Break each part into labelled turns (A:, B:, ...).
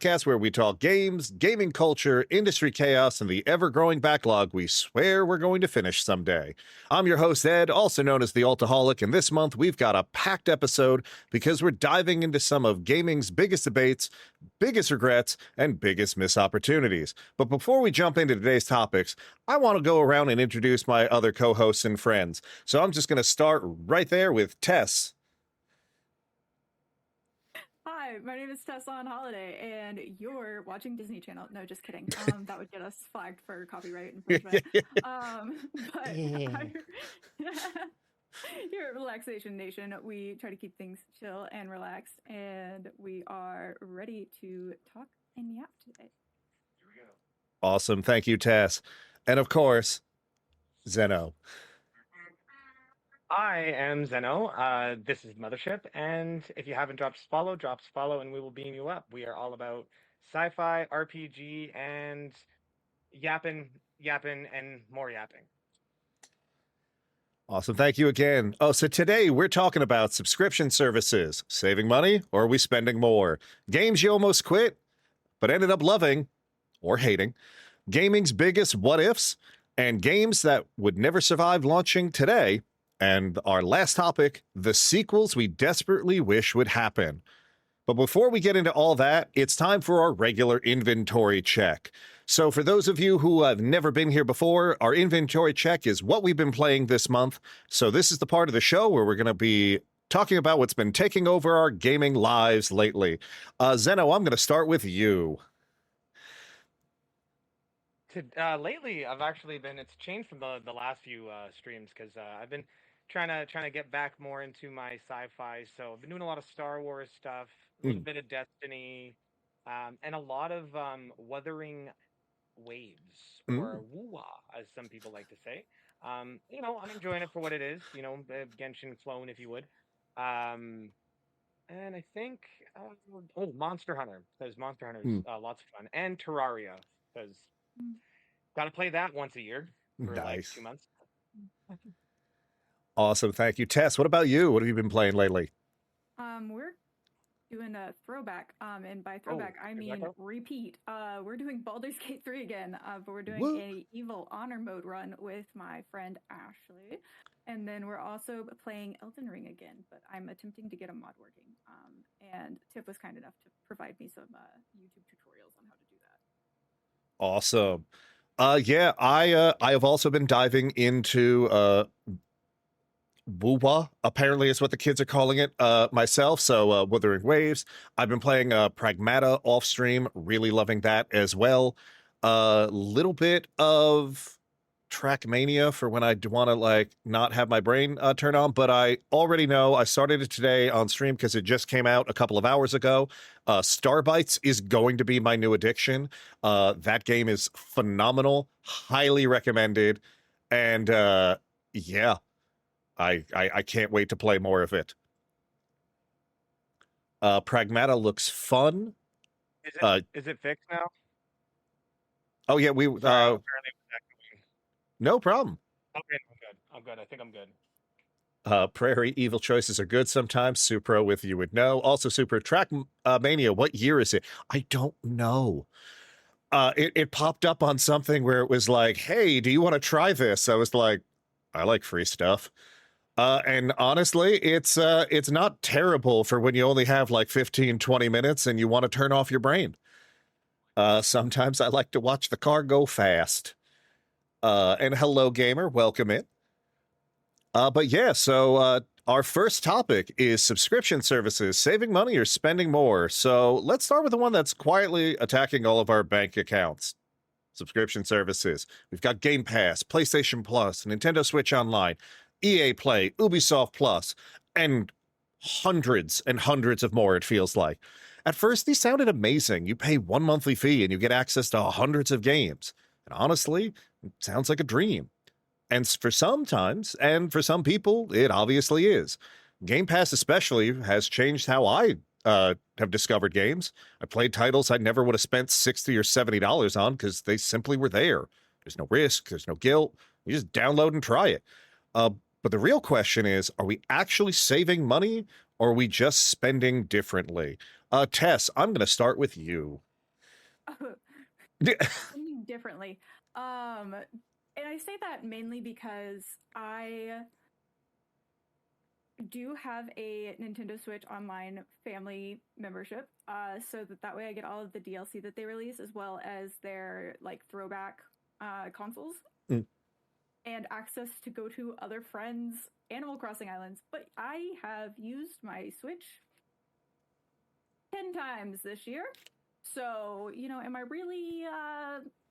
A: podcast where we talk games, gaming culture, industry chaos, and the ever-growing backlog we swear we're going to finish someday. I'm your host, Ed, also known as the Altaholic, and this month we've got a packed episode because we're diving into some of gaming's biggest debates, biggest regrets, and biggest missed opportunities. But before we jump into today's topics, I want to go around and introduce my other co-hosts and friends. So I'm just going to start right there with Tess.
B: Hi, my name is Tessa on Holiday, and you're watching Disney Channel. No, just kidding. That would get us flagged for copyright infringement. But here at Relaxation Nation, we try to keep things chill and relaxed, and we are ready to talk and yap today.
C: Here we go.
A: Awesome. Thank you, Tess. And of course, Zeno.
C: I am Zeno. This is Mothership, and if you haven't dropped follow, and we will beam you up. We are all about sci-fi, RPG, and yapping, and more yapping.
A: Awesome. Thank you again. Oh, so today we're talking about subscription services. Saving money, or are we spending more? Games you almost quit, but ended up loving or hating. Gaming's biggest what-ifs, and games that would never survive launching today. And our last topic, the sequels we desperately wish would happen. But before we get into all that, it's time for our regular inventory check. So for those of you who have never been here before, our inventory check is what we've been playing this month. So this is the part of the show where we're going to be talking about what's been taking over our gaming lives lately. Zeno, I'm going to start with you.
C: Lately, I've actually been. It's changed from the last few streams because I've been trying to get back more into my sci-fi. So I've been doing a lot of Star Wars stuff, a little bit of Destiny, and a lot of Wuthering Waves, or woo-wah, as some people like to say. I'm enjoying it for what it is. Genshin clone, if you would. And I think Monster Hunter, because Monster Hunter is lots of fun, and Terraria, because got to play that once a year for like 2 months.
A: Awesome. Thank you. Tess, what about you? What have you been playing lately?
B: We're doing a throwback, and by throwback, I mean repeat. We're doing Baldur's Gate 3 again, but we're doing a Evil Honor mode run with my friend Ashley. And then we're also playing Elden Ring again, but I'm attempting to get a mod working. And Tip was kind enough to provide me some YouTube tutorials on how to do that.
A: Awesome. Yeah, I have also been diving into woo-wah, apparently is what the kids are calling it, myself. So Wuthering Waves. I've been playing Pragmata off stream, really loving that as well. A little bit of Trackmania for when I want to like not have my brain turn on, but I already know I started it today on stream because it just came out a couple of hours ago. Starbites is going to be my new addiction. That game is phenomenal, highly recommended, and yeah, I can't wait to play more of it. Pragmata looks fun.
C: Is it fixed now?
A: Oh yeah, we no problem.
C: Okay, I'm good. I think I'm good.
A: Prairie evil choices are good sometimes. Supro with you would know. Also, Super Trackmania, what year is it? I don't know. It popped up on something where it was like, hey, do you want to try this? I was like, I like free stuff. And honestly, it's not terrible for when you only have like 15, 20 minutes and you want to turn off your brain. Sometimes I like to watch the car go fast. And hello, gamer, welcome in. But yeah, so our first topic is subscription services, saving money or spending more. So let's start with the one that's quietly attacking all of our bank accounts. Subscription services. We've got Game Pass, PlayStation Plus, Nintendo Switch Online, EA Play, Ubisoft Plus, and hundreds and hundreds of more, it feels like. At first, these sounded amazing. You pay one monthly fee and you get access to hundreds of games. And honestly, it sounds like a dream. And for some people, it obviously is. Game Pass especially has changed how I have discovered games. I played titles I never would have spent $60 or $70 on because they simply were there. There's no risk, there's no guilt. You just download and try it. But the real question is, are we actually saving money or are we just spending differently? Tess, I'm going to start with you.
B: Something differently. And I say that mainly because I do have a Nintendo Switch Online family membership, so that way I get all of the DLC that they release, as well as their like throwback consoles
A: Mm.
B: and access to go to other friends' Animal Crossing islands. But I have used my Switch 10 times this year, so am I really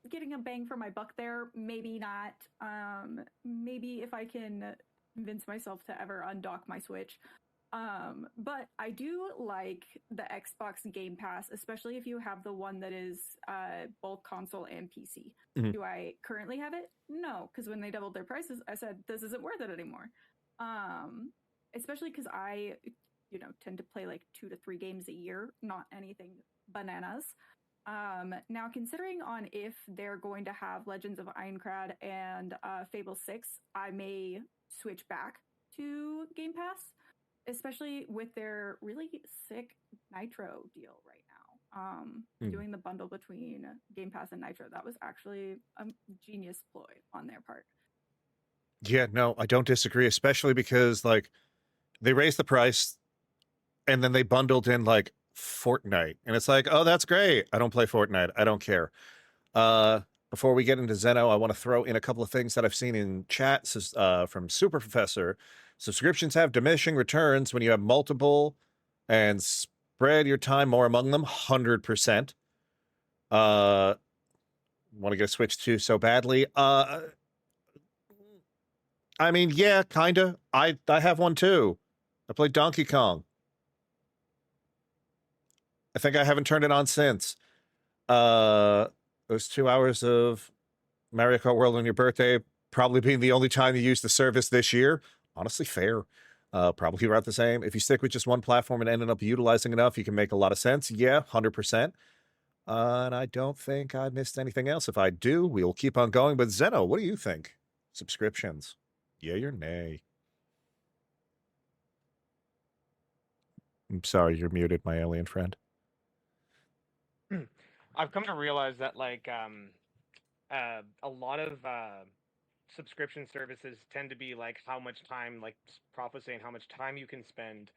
B: getting a bang for my buck there? Maybe not. Maybe if I can convince myself to ever undock my Switch. But I do like the Xbox Game Pass, especially if you have the one that is both console and PC.
A: Mhm.
B: Do I currently have it? No, because when they doubled their prices, I said this isn't worth it anymore. Especially because I, tend to play like 2 to 3 games a year, not anything bananas. Now, considering on if they're going to have Legends of Aincrad and Fable 6, I may switch back to Game Pass, especially with their really sick Nitro deal right now. Doing the bundle between Game Pass and Nitro, that was actually a genius ploy on their part.
A: Yeah, no, I don't disagree, especially because like they raised the price and then they bundled in like Fortnite, and it's like, oh, that's great. I don't play Fortnite. I don't care. Before we get into Zeno, I want to throw in a couple of things that I've seen in chats from Super Professor. Subscriptions have diminishing returns when you have multiple and spread your time more among them. 100%. Want to get a Switch 2 so badly. I mean, yeah, kinda. I have one too. I played Donkey Kong. I think I haven't turned it on since. Those 2 hours of Mario Kart World on your birthday probably being the only time you use the service this year. Honestly, fair. Probably about the same. If you stick with just one platform and ended up utilizing enough, you can make a lot of sense. Yeah, 100%. And I don't think I missed anything else. If I do, we'll keep on going. But Zeno, what do you think? Subscriptions, yay or nay? I'm sorry, you're muted, my alien friend.
C: I've come to realize that like a lot of subscription services tend to be like how much time, like Prof was saying, how much time you can spend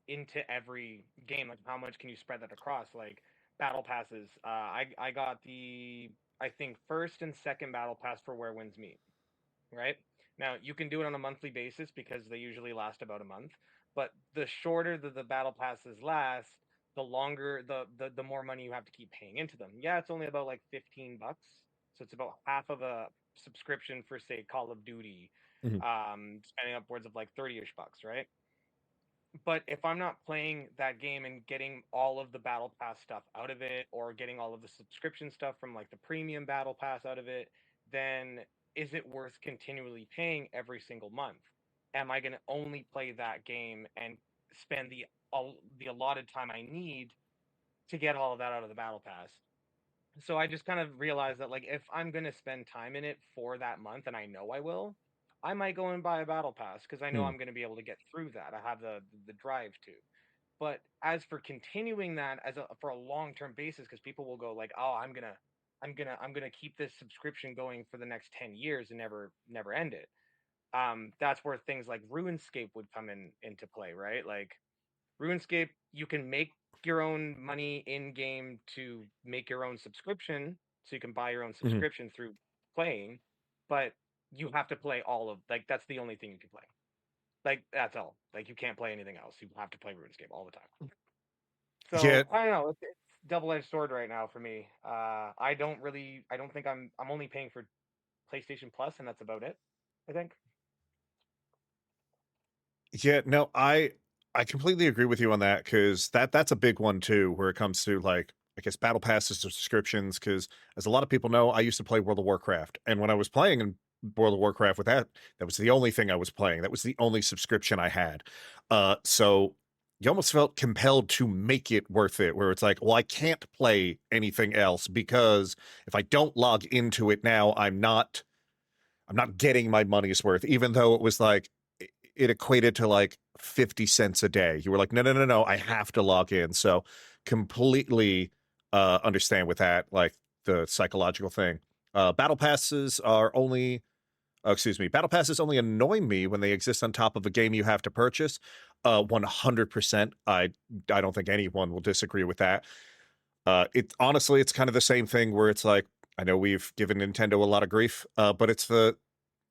C: into every game, like how much can you spread that across, like battle passes. I got the, I think, first and second battle pass for Where Winds Meet, right? Now you can do it on a monthly basis because they usually last about a month, but the shorter the battle passes last, the longer the more money you have to keep paying into them. Yeah, it's only about like $15, so it's about half of a subscription for, say, Call of Duty, spending upwards of like 30-ish bucks, right? But if I'm not playing that game and getting all of the battle pass stuff out of it, or getting all of the subscription stuff from like the premium battle pass out of it, then is it worth continually paying every single month? Am I going to only play that game and spend the allotted time I need to get all of that out of the battle pass? So I just kind of realized that, like, if I'm going to spend time in it for that month, and I know I will, I might go and buy a battle pass because I know I'm going to be able to get through that. I have the drive to. But as for continuing that for a long-term basis, because people will go like, "Oh, I'm gonna keep this subscription going for the next 10 years and never end it." That's where things like RuneScape would come into play, right? Like RuneScape, you can make your own money in game to make your own subscription, so you can buy your own subscription through playing, but you have to play all of, like, that's the only thing you can play. Like, that's all. Like, you can't play anything else. You have to play RuneScape all the time. So
A: Yeah.
C: I don't know. It's double-edged sword right now for me. I don't think I'm only paying for PlayStation Plus, and that's about it, I think.
A: Yeah, no, I completely agree with you on that, because that's a big one too, where it comes to, like, I guess battle passes or subscriptions. Because as a lot of people know, I used to play World of Warcraft, and when I was playing in World of Warcraft with that was the only thing I was playing. That was the only subscription I had. So you almost felt compelled to make it worth it, where it's like, well, I can't play anything else, because if I don't log into it now, I'm not getting my money's worth, even though it was like, it equated to like 50 cents a day. You were like, no, I have to log in. So completely understand with that, like the psychological thing. Battle passes only annoy me when they exist on top of a game you have to purchase. 100%. I don't think anyone will disagree with that. It honestly, it's kind of the same thing where it's like, I know we've given Nintendo a lot of grief, but it's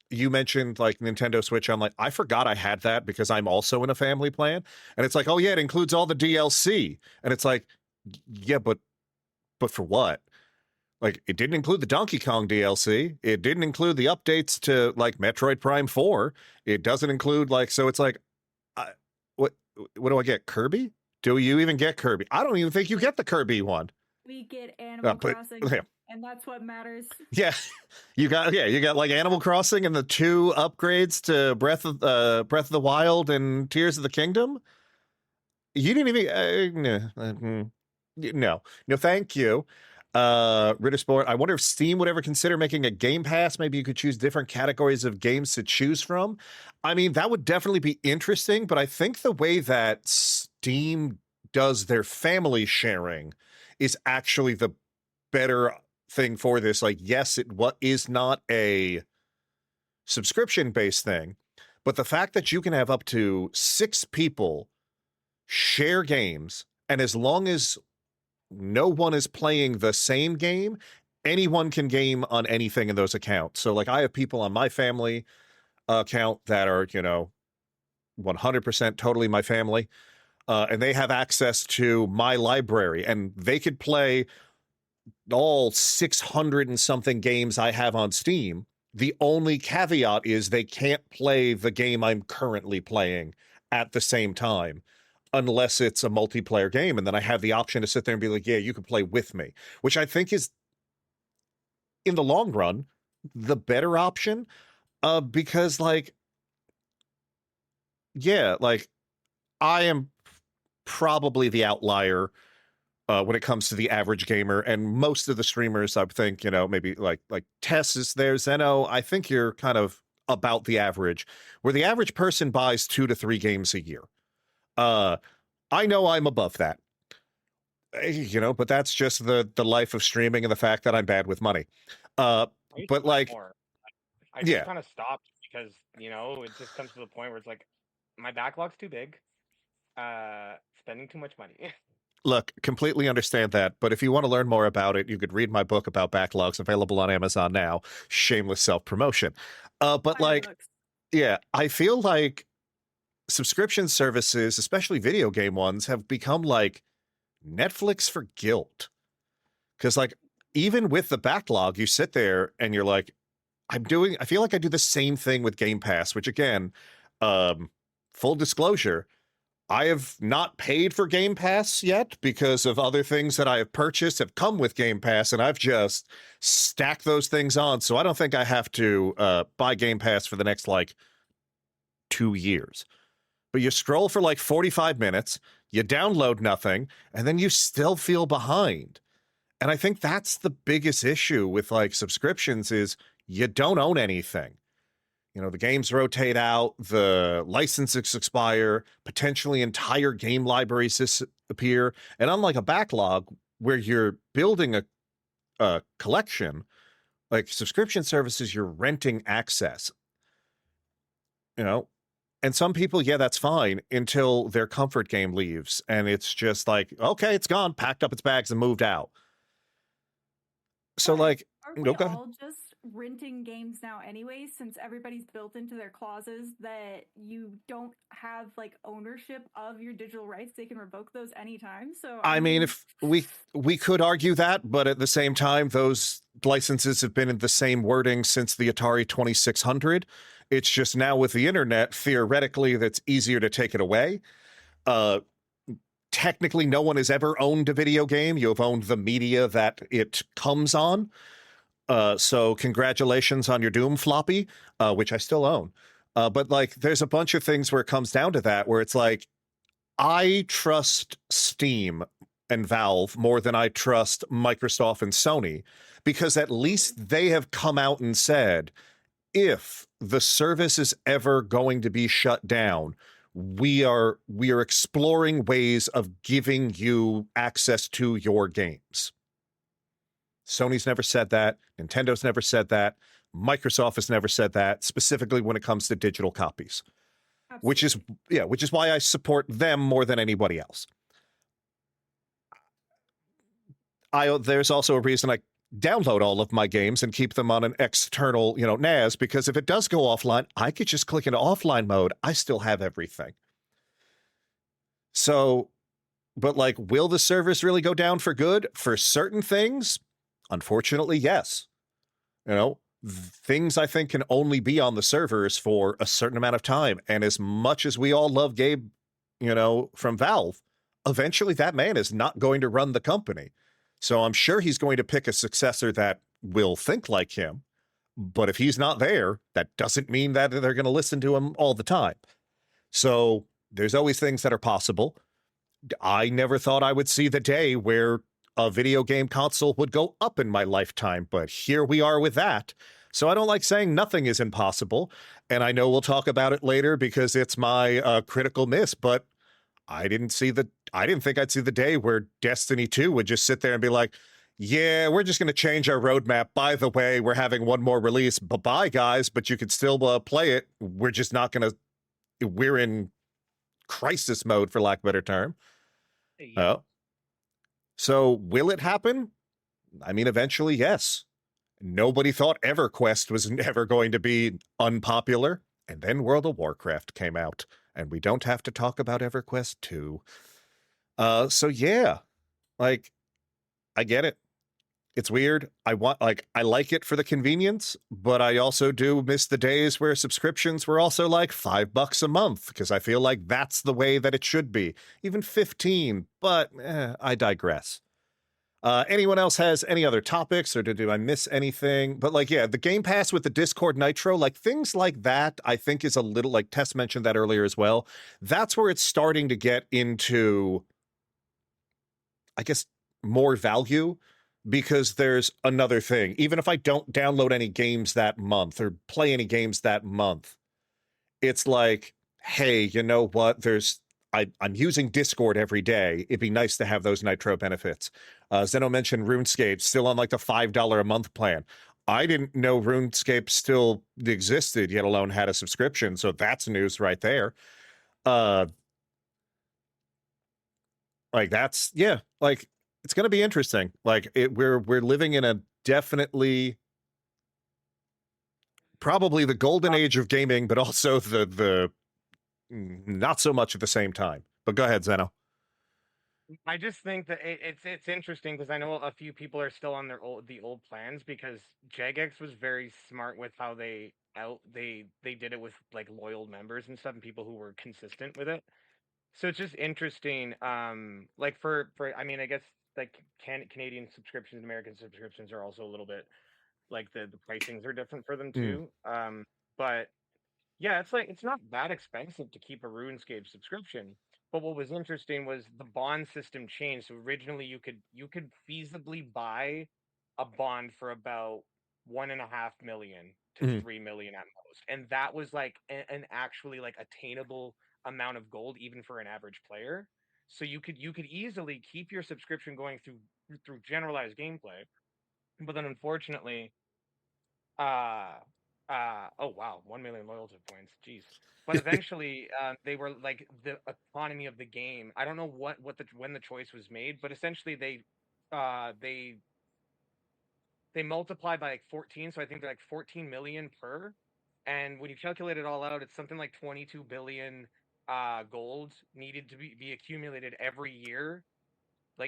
A: you mentioned like Nintendo Switch. I'm like, I forgot I had that because I'm also in a family plan. And it's like, oh yeah, it includes all the DLC. And it's like, yeah, but for what? Like, it didn't include the Donkey Kong DLC. It didn't include the updates to like Metroid Prime 4. It doesn't include like, so it's like, what do I get? Kirby? Do you even get Kirby? I don't even think you get the Kirby one.
B: We get Animal Crossing,
A: yeah.
B: and that's what matters.
A: Yeah, you got like Animal Crossing and the 2 upgrades to Breath of the Wild and Tears of the Kingdom. You didn't even no, thank you. Ritter Sport, I wonder if Steam would ever consider making a Game Pass. Maybe you could choose different categories of games to choose from. I mean, that would definitely be interesting, but I think the way that Steam does their family sharing is actually the better thing for this. Like, yes, what is not a subscription-based thing, but the fact that you can have up to 6 people share games, and as long as no one is playing the same game, anyone can game on anything in those accounts. So like, I have people on my family account that are 100% totally my family, and they have access to my library, and they could play all 600 and something games I have on Steam. The only caveat is they can't play the game I'm currently playing at the same time, unless it's a multiplayer game. And then I have the option to sit there and be like, yeah, you can play with me, which I think is, in the long run, the better option. Because like, yeah, like, I am probably the outlier when it comes to the average gamer, and most of the streamers, I think, maybe like Tess is there, Zeno, I think you're kind of about the average, where the average person buys 2 to 3 games a year. I know I'm above that, but that's just the life of streaming and the fact that I'm bad with money. But like,
C: I just kind of stopped because, it just comes to the point where it's like, my backlog's too big, spending too much money.
A: Look, completely understand that, but if you want to learn more about it, you could read my book about backlogs, available on Amazon now. Shameless self-promotion. But like, yeah, I feel like subscription services, especially video game ones, have become like Netflix for guilt. Because like, even with the backlog, you sit there and you're like, I feel like I do the same thing with Game Pass, which again, full disclosure, I have not paid for Game Pass yet because of other things that I have purchased have come with Game Pass, and I've just stacked those things on. So I don't think I have to buy Game Pass for the next like 2 years. But you scroll for like 45 minutes, you download nothing, and then you still feel behind. And I think that's the biggest issue with like subscriptions is you don't own anything. The games rotate out, the licenses expire, potentially entire game libraries disappear. And unlike a backlog where you're building a collection, like subscription services, you're renting access. And some people, yeah, that's fine until their comfort game leaves. And it's just like, okay, it's gone, packed up its bags and moved out. So like,
B: aren't we all just renting games now anyway, since everybody's built into their clauses that you don't have like ownership of your digital rights? They can revoke those anytime. So
A: I mean, if we could argue that, but at the same time, those licenses have been in the same wording since the Atari 2600. It's just now with the internet, theoretically, that's easier to take it away. Technically, no one has ever owned a video game. You have owned the media that it comes on. So congratulations on your Doom floppy, which I still own. But like, there's a bunch of things where it comes down to that, where it's like, I trust Steam and Valve more than I trust Microsoft and Sony, because at least they have come out and said, if the service is ever going to be shut down, we are exploring ways of giving you access to your games. Sony's never said that. Nintendo's never said that. Microsoft has never said that, specifically when it comes to digital copies.
B: Absolutely.
A: Which is why I support them more than anybody else. There's also a reason I download all of my games and keep them on an external, NAS, because if it does go offline, I could just click into offline mode. I still have everything. So, but like, will the servers really go down for good? For certain things, unfortunately, yes. Things I think can only be on the servers for a certain amount of time. And as much as we all love Gabe, from Valve, eventually that man is not going to run the company. So I'm sure he's going to pick a successor that will think like him. But if he's not there, that doesn't mean that they're going to listen to him all the time. So there's always things that are possible. I never thought I would see the day where a video game console would go up in my lifetime, but here we are with that. So I don't like saying nothing is impossible. And I know we'll talk about it later because it's my critical miss, but I didn't think I'd see the day where Destiny 2 would just sit there and be like, yeah, we're just going to change our roadmap. By the way, we're having one more release. Bye-bye, guys, but you can still play it. We're just not going to... We're in crisis mode, for lack of a better term.
C: Yeah.
A: So will it happen? I mean, eventually, yes. Nobody thought EverQuest was ever going to be unpopular. And then World of Warcraft came out. And we don't have to talk about EverQuest 2. So yeah, like, I get it. It's weird. I like it for the convenience, but I also do miss the days where subscriptions were also like $5 a month, because I feel like that's the way that it should be. Even 15, but I digress. Anyone else has any other topics, or do I miss anything? But the Game Pass with the Discord Nitro, things like that, I think is a little, like Tess mentioned that earlier as well. That's where it's starting to get into, I guess, more value, because there's another thing. Even if I don't download any games that month or play any games that month, it's like, hey, you know what? I'm using Discord every day. It'd be nice to have those Nitro benefits. Zeno mentioned RuneScape, still on the $5 a month plan. I didn't know RuneScape still existed, yet alone had a subscription. So that's news right there. It's going to be interesting. We're living in a definitely probably the golden age of gaming, but also the not so much at the same time. But go ahead, Zeno.
C: I just think that it's interesting because I know a few people are still on the old plans, because Jagex was very smart with how they did it with loyal members and stuff, and people who were consistent with it. So it's just interesting. For I mean, I guess Canadian subscriptions, American subscriptions are also a little bit the pricings are different for them too. But yeah, it's not that expensive to keep a RuneScape subscription. But what was interesting was the bond system changed. So originally you could feasibly buy a bond for about 1.5 million to 3 million at most. And that was an actually attainable amount of gold even for an average player. So you could easily keep your subscription going through generalized gameplay. But then unfortunately, oh wow, 1 million loyalty points. Jeez. But eventually, they were the economy of the game. I don't know when the choice was made, but essentially they multiply by 14. So I think they're 14 million per. And when you calculate it all out, it's something like 22 billion gold needed to be accumulated every year,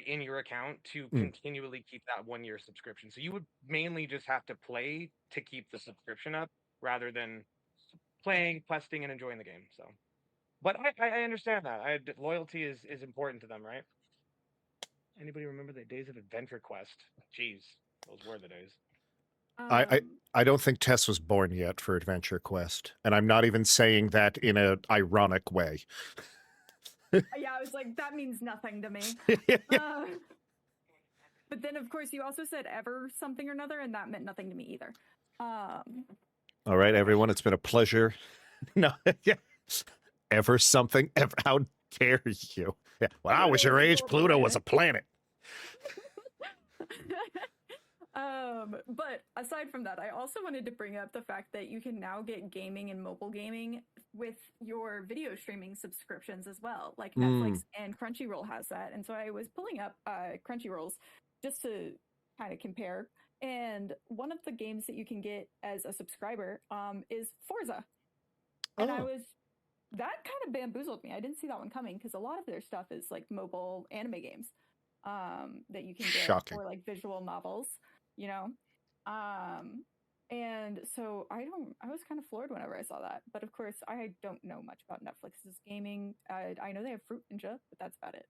C: in your account, to continually keep that 1-year subscription. So you would mainly just have to play to keep the subscription up, rather than playing, questing, and enjoying the game. So, but I understand that. Loyalty is important to them, right? Anybody remember the days of Adventure Quest? Jeez, those were the days.
A: I don't think Tess was born yet for Adventure Quest, and I'm not even saying that in an ironic way.
B: Yeah, I was like, that means nothing to me. But then, of course, you also said ever something or another, and that meant nothing to me either.
A: All right, everyone, it's been a pleasure. No, yeah. ever something? Ever? How dare you? Yeah. When I was your age, Pluto was a planet.
B: But aside from that, I also wanted to bring up the fact that you can now get gaming and mobile gaming with your video streaming subscriptions as well. Like Netflix and Crunchyroll has that. And so I was pulling up Crunchyroll's just to kind of compare. And one of the games that you can get as a subscriber is Forza. And that kind of bamboozled me. I didn't see that one coming because a lot of their stuff is like mobile anime games that you can get or like visual novels, you know. And so I was kind of floored whenever I saw that. But of course, I don't know much about Netflix's gaming. I know they have Fruit Ninja, but that's about it.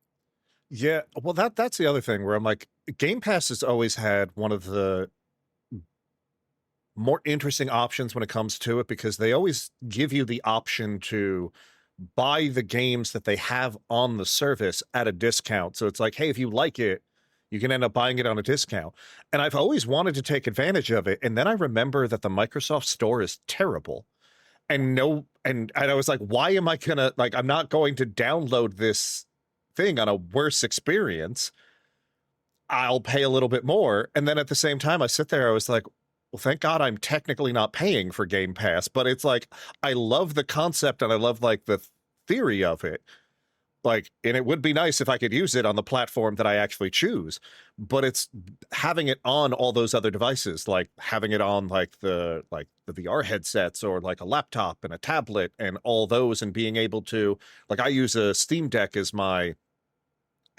A: Yeah, well, that's the other thing where I'm like, Game Pass has always had one of the more interesting options when it comes to it because they always give you the option to buy the games that they have on the service at a discount. So it's like, hey, if you like it, you can end up buying it on a discount. And I've always wanted to take advantage of it. And then I remember that the Microsoft Store is terrible. And I was like, why am I gonna, like, I'm not going to download this thing on a worse experience. I'll pay a little bit more. And then at the same time, I sit there, I was like, well, thank God I'm technically not paying for Game Pass, but it's like, I love the concept and I love like the theory of it. Like, and it would be nice if I could use it on the platform that I actually choose, but it's having it on all those other devices, like having it on like the VR headsets or like a laptop and a tablet and all those and being able to, like, I use a Steam Deck as my,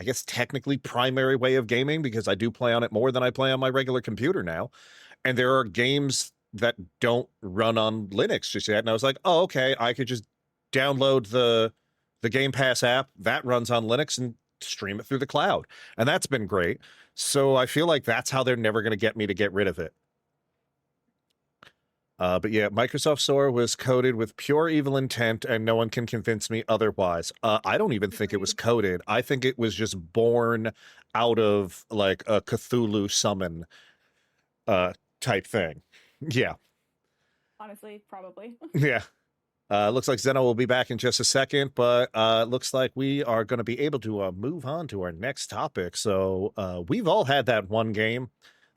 A: I guess, technically primary way of gaming because I do play on it more than I play on my regular computer now. And there are games that don't run on Linux just yet. And I was like, oh, okay, I could just download the Game Pass app that runs on Linux and stream it through the cloud. And that's been great. So I feel like that's how they're never going to get me to get rid of it. But yeah, Microsoft Store was coded with pure evil intent, and no one can convince me otherwise. I don't even think it was coded. I think it was just born out of like a Cthulhu summon type thing. Yeah.
B: Honestly, probably.
A: Yeah. Looks like Zeno will be back in just a second, but looks like we are going to be able to move on to our next topic. So we've all had that one game,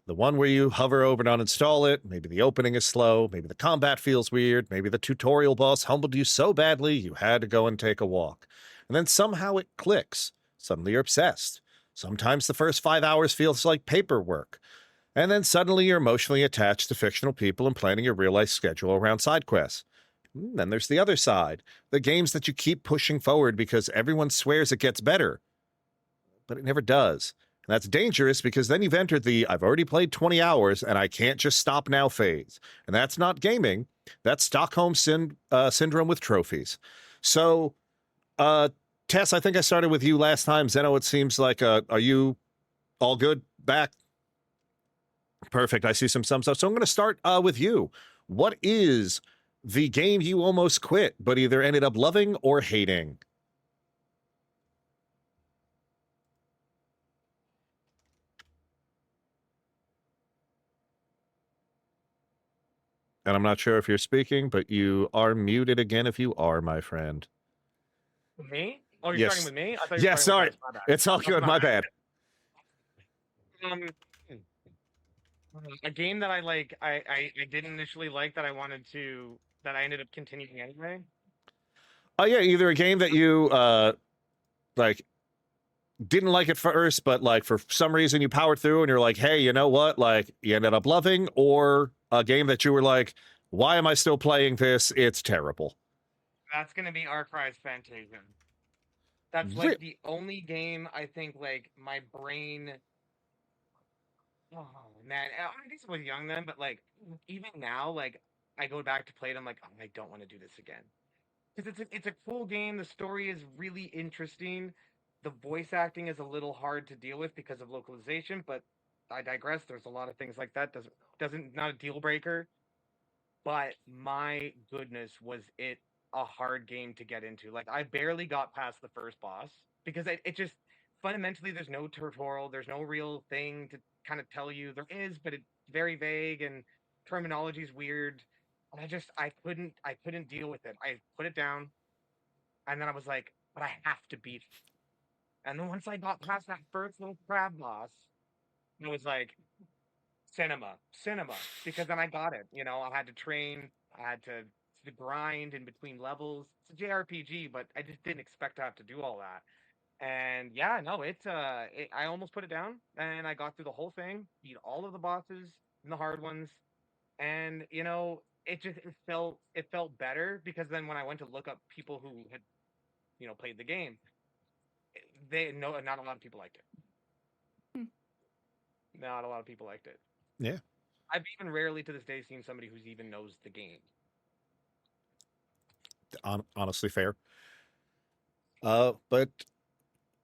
A: the one where you hover over and uninstall it. Maybe the opening is slow. Maybe the combat feels weird. Maybe the tutorial boss humbled you so badly you had to go and take a walk. And then somehow it clicks. Suddenly you're obsessed. Sometimes the first 5 hours feels like paperwork. And then suddenly you're emotionally attached to fictional people and planning your real-life schedule around side quests. Then there's the other side, the games that you keep pushing forward because everyone swears it gets better, but it never does. And that's dangerous because then you've entered the I've already played 20 hours and I can't just stop now phase. And that's not gaming. That's Stockholm syndrome with trophies. So, Tess, I think I started with you last time. Zeno, it seems like, are you all good back? Perfect. I see some thumbs up. So I'm going to start with you. What is the game you almost quit, but either ended up loving or hating? And I'm not sure if you're speaking, but you are muted again if you are, my friend.
C: Me? Oh, you're
A: Yes.
C: starting with me? I thought
A: Yeah, sorry. It's all good. My bad.
C: A game that I didn't initially like that I ended up continuing anyway.
A: Oh yeah, either a game that you like didn't like at first, but like for some reason you powered through and you're like, hey, you know what? Like you ended up loving, or a game that you were like, why am I still playing this? It's terrible.
C: That's gonna be Ark Rise Fantasia. That's like the only game I think like my brain. Oh man, I guess I was young then, but like even now, like I go back to play it, I'm like, oh, I don't want to do this again. Because it's a cool game. The story is really interesting. The voice acting is a little hard to deal with because of localization, but I digress. There's a lot of things like that. Doesn't not a deal breaker. But my goodness, was it a hard game to get into. Like I barely got past the first boss because it just fundamentally there's no tutorial, there's no real thing to kind of tell you. There is, but it's very vague and terminology is weird. And I couldn't deal with it. I put it down. And then I was like, but I have to beat it. And then once I got past that first little crab boss, it was like cinema, because then I got it. I had to train, I had to grind in between levels. It's a JRPG, but I just didn't expect to have to do all that. And yeah, no, I almost put it down, and I got through the whole thing, beat all of the bosses and the hard ones, and it felt better because then when I went to look up people who had played the game, not a lot of people liked it.
B: Hmm.
C: Not a lot of people liked it.
A: Yeah.
C: I've even rarely to this day seen somebody who's even knows the game.
A: Honestly fair. But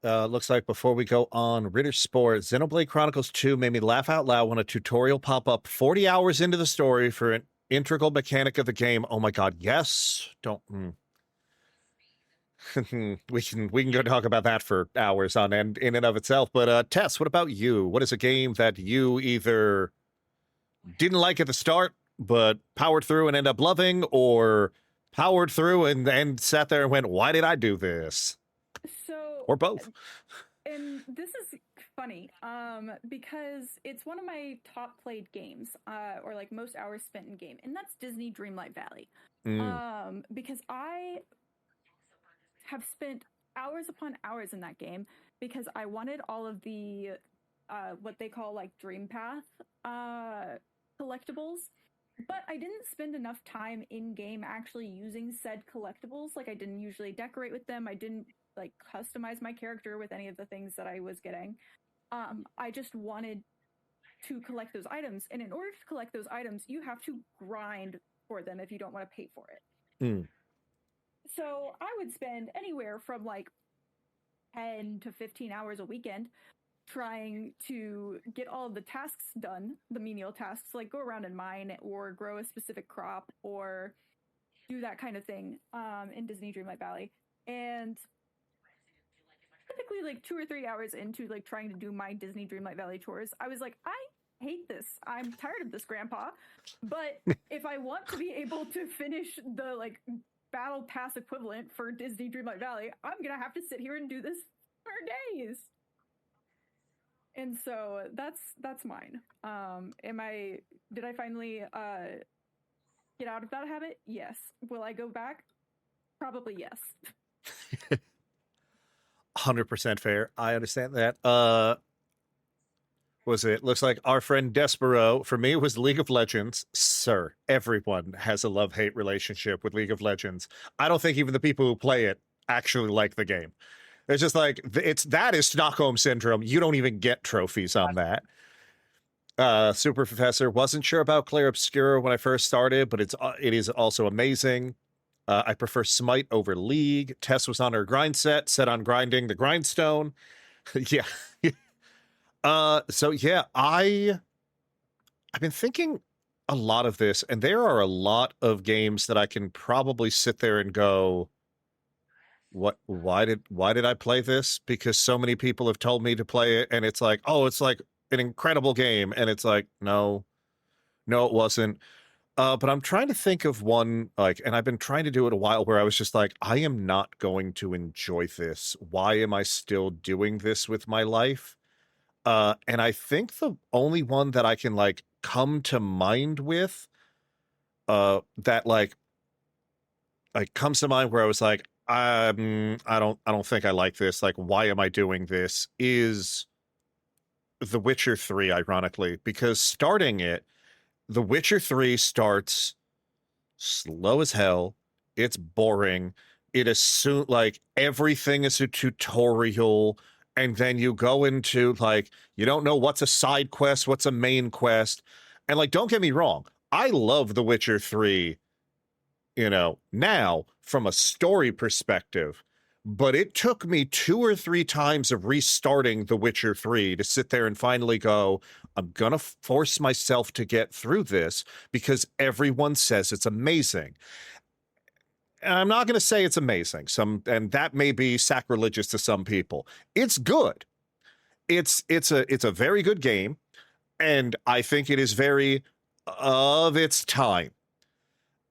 A: looks like before we go on, Ritter Sport, Xenoblade Chronicles 2 made me laugh out loud when a tutorial pop up 40 hours into the story for an integral mechanic of the game. Oh my god, yes. Don't we can go talk about that for hours on end in and of itself. But Tess, what about you? What is a game that you either didn't like at the start but powered through and ended up loving, or powered through and sat there and went, why did I do this?
B: So,
A: or both.
B: And this is funny, because it's one of my top played games, or like most hours spent in game, and that's Disney Dreamlight Valley. Because I have spent hours upon hours in that game because I wanted all of the what they call like Dream Path collectibles, but I didn't spend enough time in game actually using said collectibles. Like I didn't usually decorate with them. I didn't like customize my character with any of the things that I was getting. I just wanted to collect those items, and in order to collect those items, you have to grind for them if you don't want to pay for it. So I would spend anywhere from like 10 to 15 hours a weekend trying to get all of the tasks done, the menial tasks, like go around and mine or grow a specific crop or do that kind of thing in Disney Dreamlight Valley. And typically like 2 or 3 hours into like trying to do my Disney Dreamlight Valley chores, I was like, I hate this. I'm tired of this, Grandpa. But if I want to be able to finish the like battle pass equivalent for Disney Dreamlight Valley, I'm gonna have to sit here and do this for days. And so that's mine. Did I finally get out of that habit? Yes. Will I go back? Probably yes.
A: 100% fair. I understand that. Looks like our friend Despero, for me, it was League of Legends. Sir, everyone has a love-hate relationship with League of Legends. I don't think even the people who play it actually like the game. It's just like, that is Stockholm Syndrome. You don't even get trophies on that. Super Professor, wasn't sure about Clair Obscura when I first started, but it is also amazing. I prefer Smite over League. Tess was on her grind set on grinding the grindstone. Yeah. So yeah, I've been thinking a lot of this, and there are a lot of games that I can probably sit there and go, why did I play this? Because so many people have told me to play it, and it's like, oh, it's like an incredible game, and it's like, no, it wasn't. But I'm trying to think of one, like, and I've been trying to do it a while, where I was just like, I am not going to enjoy this. Why am I still doing this with my life? And I think the only one that I can like come to mind with, that like comes to mind where I was like, I don't think I like this. Like, why am I doing this? Is The Witcher 3, ironically, because starting it, The Witcher 3 starts slow as hell. It's boring. It assumes like everything is a tutorial. And then you go into like, you don't know what's a side quest, what's a main quest. And like, don't get me wrong, I love The Witcher 3, now from a story perspective. But it took me 2 or 3 times of restarting The Witcher 3 to sit there and finally go, I'm going to force myself to get through this because everyone says it's amazing. And I'm not going to say it's amazing. And that may be sacrilegious to some people. It's good. It's a very good game, and I think it is very of its time.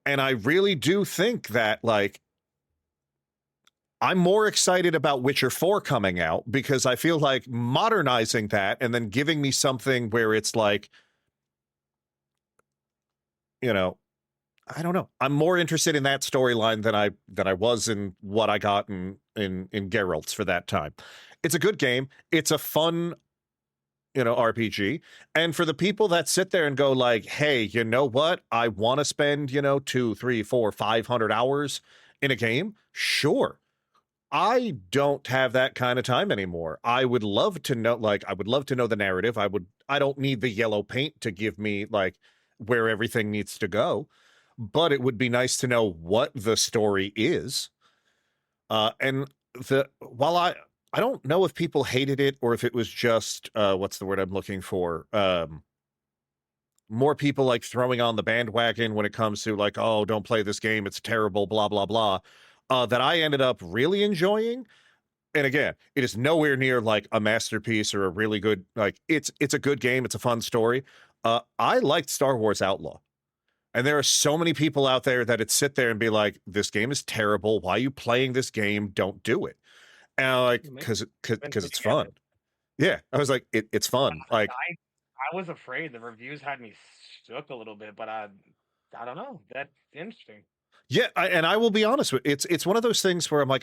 A: And I really do think that like I'm more excited about Witcher 4 coming out because I feel like modernizing that and then giving me something where it's like, you know, I don't know. I'm more interested in that storyline than I was in what I got in Geralt's for that time. It's a good game. It's a fun, RPG. And for the people that sit there and go like, hey, you know what? I want to spend, 2, 3, 4, 500 hours in a game. Sure. I don't have that kind of time anymore. I would love to know, I would love to know the narrative. I don't need the yellow paint to give me like where everything needs to go, but it would be nice to know what the story is. And while I don't know if people hated it or if it was just, what's the word I'm looking for? More people like throwing on the bandwagon when it comes to like, oh, don't play this game. It's terrible, blah, blah, blah. That I ended up really enjoying. And again, it is nowhere near like a masterpiece or a really good, like it's a good game. It's a fun story. I liked Star Wars Outlaw. And there are so many people out there that would sit there and be like, this game is terrible. Why are you playing this game? Don't do it. And I'm like, because it's fun. Yeah. I was like, it's fun. Like
C: I was afraid the reviews had me shook a little bit, but I don't know. That's interesting.
A: Yeah, and I will be honest with it's one of those things where I'm like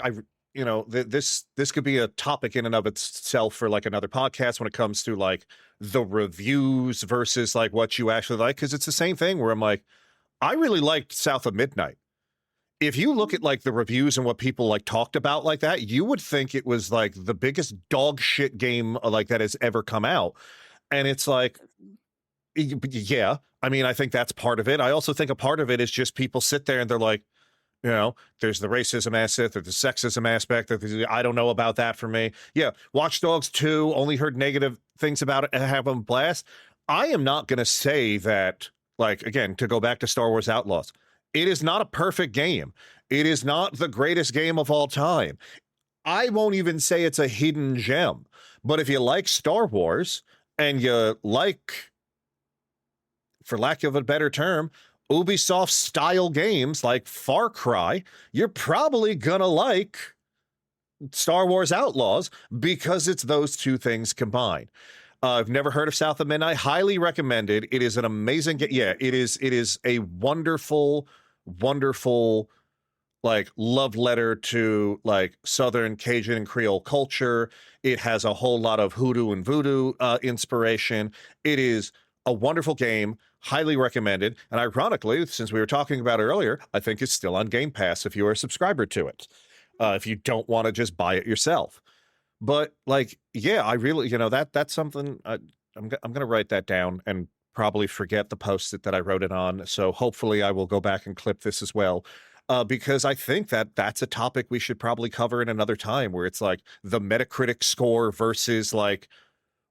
A: this could be a topic in and of itself for like another podcast when it comes to like the reviews versus like what you actually like, because it's the same thing where I'm like, I really liked South of Midnight. If you look at like the reviews and what people like talked about like that, you would think it was like the biggest dog shit game like that has ever come out. And it's like, yeah, I mean, I think that's part of it. I also think a part of it is just people sit there and they're like, there's the racism aspect, there's the sexism aspect. I don't know about that for me. Yeah, Watch Dogs 2, only heard negative things about it and have a blast. I am not going to say that, like, again, to go back to Star Wars Outlaws, it is not a perfect game. It is not the greatest game of all time. I won't even say it's a hidden gem. But if you like Star Wars and you like, for lack of a better term, Ubisoft style games like Far Cry, you're probably gonna like Star Wars Outlaws because it's those two things combined. I've never heard of South of Midnight. Highly recommended. It is an amazing game. Yeah, it is a wonderful, wonderful like love letter to like Southern Cajun and Creole culture. It has a whole lot of hoodoo and voodoo inspiration. It is a wonderful game, highly recommended. And ironically, since we were talking about it earlier, I think it's still on Game Pass if you are a subscriber to it, if you don't want to just buy it yourself. But like, yeah, I really, that's something I'm going to write that down and probably forget the post that I wrote it on. So hopefully I will go back and clip this as well. Because I think that's a topic we should probably cover in another time, where it's like the Metacritic score versus like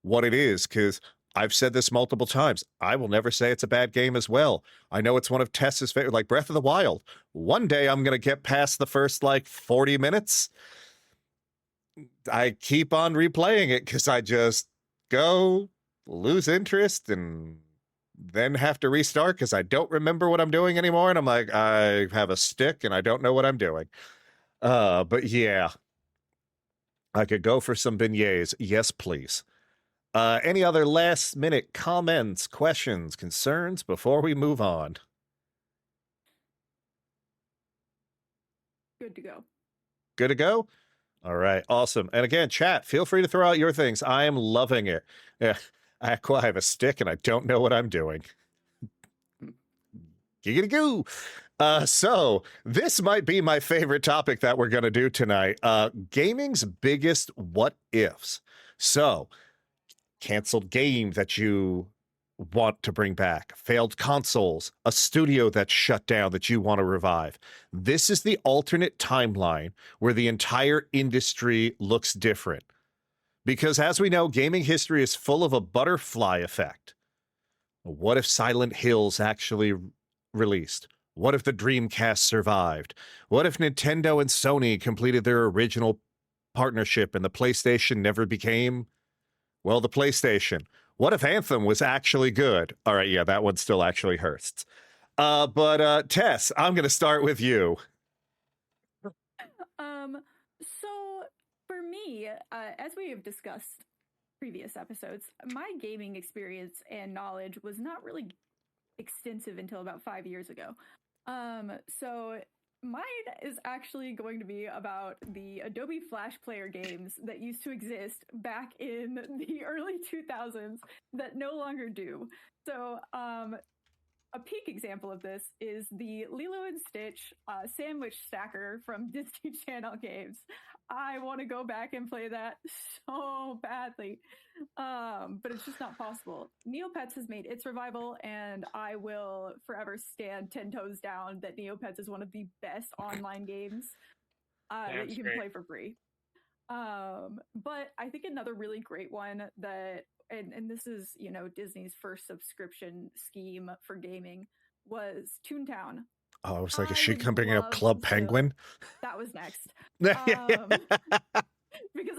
A: what it is. Because I've said this multiple times. I will never say it's a bad game as well. I know it's one of Tess's favorite, like Breath of the Wild. One day I'm going to get past the first like 40 minutes. I keep on replaying it because I just go lose interest and then have to restart because I don't remember what I'm doing anymore. And I'm like, I have a stick and I don't know what I'm doing. But yeah, I could go for some beignets. Yes, please. Any other last minute comments, questions, concerns before we move on?
B: Good to go.
A: Good to go? All right, awesome. And again, chat, feel free to throw out your things. I am loving it. Yeah, I have a stick and I don't know what I'm doing. Giggity goo. So this might be my favorite topic that we're going to do tonight. Gaming's biggest what ifs. So, canceled game that you want to bring back, failed consoles, a studio that's shut down that you want to revive. This is the alternate timeline where the entire industry looks different. Because as we know, gaming history is full of a butterfly effect. What if Silent Hills actually released? What if the Dreamcast survived? What if Nintendo and Sony completed their original partnership and the PlayStation never became, well, the PlayStation? What if Anthem was actually good? All right, yeah, that one still actually hurts. But Tess, I'm going to start with you.
B: me, as we have discussed previous episodes, my gaming experience and knowledge was not really extensive until about 5 years ago. So mine is actually going to be about the Adobe Flash Player games that used to exist back in the early 2000s that no longer do. So, a peak example of this is the Lilo and Stitch sandwich stacker from Disney Channel games. I want to go back and play that so badly, but it's just not possible. Neopets has made its revival, and I will forever stand 10 toes down that Neopets is one of the best online games that you can play for free. But I think another really great one that, and this is, you know, Disney's first subscription scheme for gaming was Toontown.
A: Oh, I was like, is she
B: would
A: bringing up
B: love
A: Club
B: to-
A: Penguin?
B: That was next. Because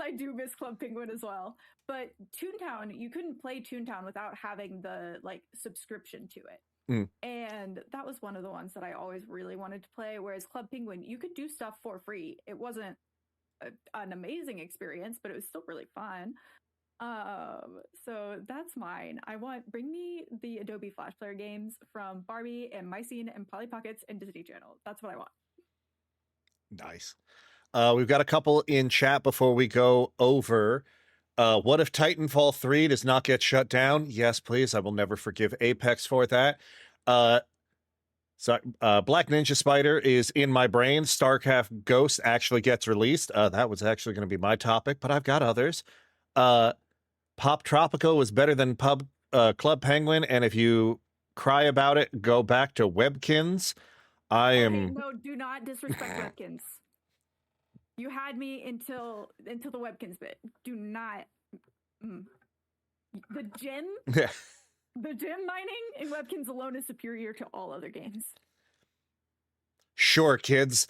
B: I do miss Club Penguin as well. But Toontown, you couldn't play Toontown without having the like subscription to it. And that was one of the ones that I always really wanted to play. Whereas Club Penguin, you could do stuff for free. It wasn't an amazing experience, but it was still really fun. So that's mine. Bring me the Adobe Flash Player games from Barbie and Mycene and Polly Pockets and Disney Channel. That's what I want.
A: Nice. We've got a couple in chat before we go over. What if Titanfall 3 does not get shut down? Yes, please. I will never forgive Apex for that. So Black Ninja Spider is in my brain. StarCraft Ghost actually gets released. That was actually going to be my topic, but I've got others. Pop Tropico was better than Club Penguin, and if you cry about it, go back to Webkins.
B: No, do not disrespect Webkins. You had me until the Webkins bit. Do not. The gem mining in Webkins alone is superior to all other games.
A: Sure, kids.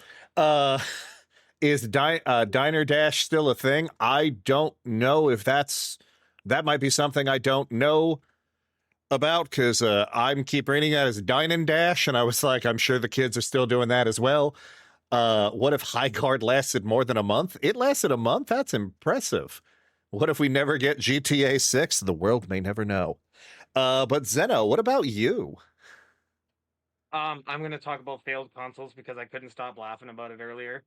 A: Is Diner Dash still a thing? I don't know if that might be something I don't know about, because I'm keep reading that as Dine and Dash, and I was like, I'm sure the kids are still doing that as well. What if High Card lasted more than a month? It lasted a month? That's impressive. What if we never get GTA 6? The world may never know. But Zeno, what about you?
C: I'm going to talk about failed consoles because I couldn't stop laughing about it earlier.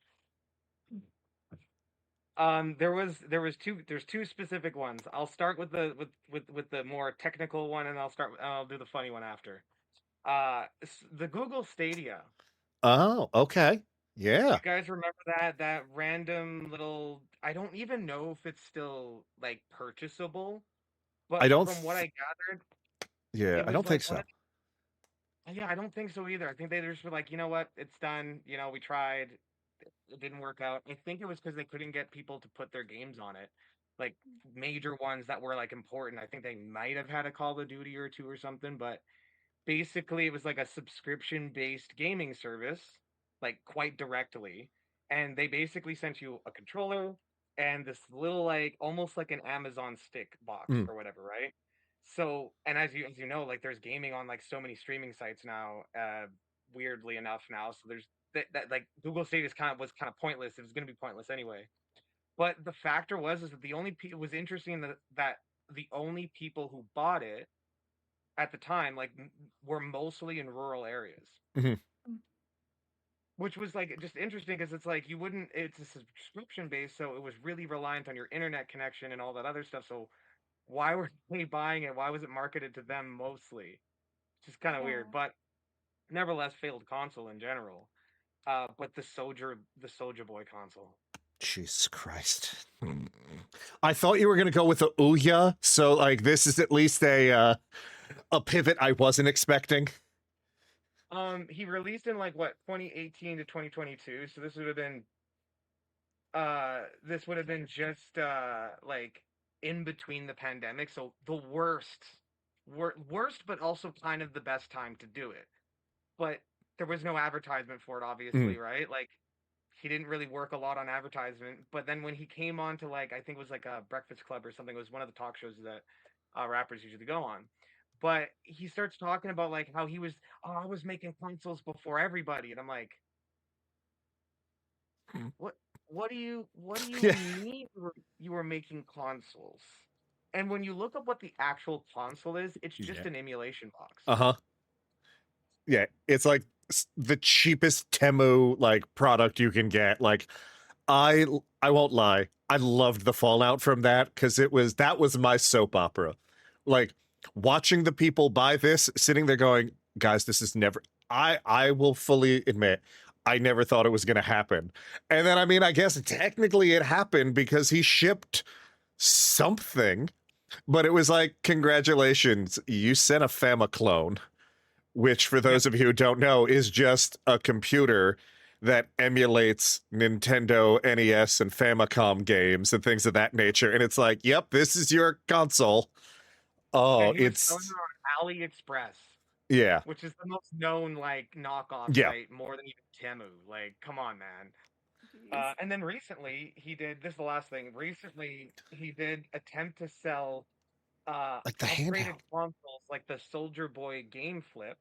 C: There's two specific ones. I'll start with the more technical one, and I'll do the funny one after. The Google Stadia.
A: Oh, okay. Yeah.
C: You guys remember that random little, I don't even know if it's still like purchasable, but from what I gathered,
A: yeah, I don't think so.
C: Yeah, I don't think so either. I think they just were like, you know what, it's done. You know, we tried, it didn't work out. I think it was because they couldn't get people to put their games on it, like major ones that were like important. I think they might have had a Call of Duty or two or something, but basically it was like a subscription-based gaming service, like quite directly, and they basically sent you a controller and this little like almost like an Amazon stick box or whatever, right? So, and as you know, like there's gaming on like so many streaming sites now, weirdly enough now. So there's that like Google Stadia was kind of pointless. It was going to be pointless anyway. But the factor was is that it was interesting that the only people who bought it at the time like were mostly in rural areas. Which was like just interesting because it's like it's a subscription base, so it was really reliant on your internet connection and all that other stuff. So why were they buying it? Why was it marketed to them mostly? It's just kind of weird, but nevertheless, failed console in general. But the Soulja Boy console.
A: Jesus Christ. I thought you were going to go with the Ouya, so like this is at least a pivot I wasn't expecting.
C: He released in like what 2018 to 2022, so this would have been just like in between the pandemic, so the worst, but also kind of the best time to do it. But there was no advertisement for it, obviously, right? Like he didn't really work a lot on advertisement. But then when he came on to like I think it was like a Breakfast Club or something, it was one of the talk shows that rappers usually go on. But he starts talking about like how I was making consoles before everybody, and I'm like, what do you
A: Yeah.
C: mean you were making consoles? And when you look up what the actual console is, it's just
A: Yeah.
C: an emulation box.
A: Uh-huh. Yeah, it's like the cheapest Temu like product you can get. Like I won't lie. I loved the fallout from that because that was my soap opera. Like watching the people buy this, sitting there going, guys, this is never I will fully admit I never thought it was gonna happen. And then I mean, I guess technically it happened because he shipped something, but it was like, congratulations, you sent a Fama clone, which for those of you who don't know is just a computer that emulates Nintendo NES and Famicom games and things of that nature. And it's like, yep, this is your console. Oh,
C: And he was selling
A: it's
C: it on AliExpress,
A: yeah.
C: which is the most known like knockoff
A: Yeah.
C: site, more than even Temu. Like, come on, man.
B: Jeez.
C: And then recently he did this is the last thing. Recently he did attempt to sell
A: Like the
C: upgraded
A: handheld.
C: consoles like the Soldier Boy Game Flip.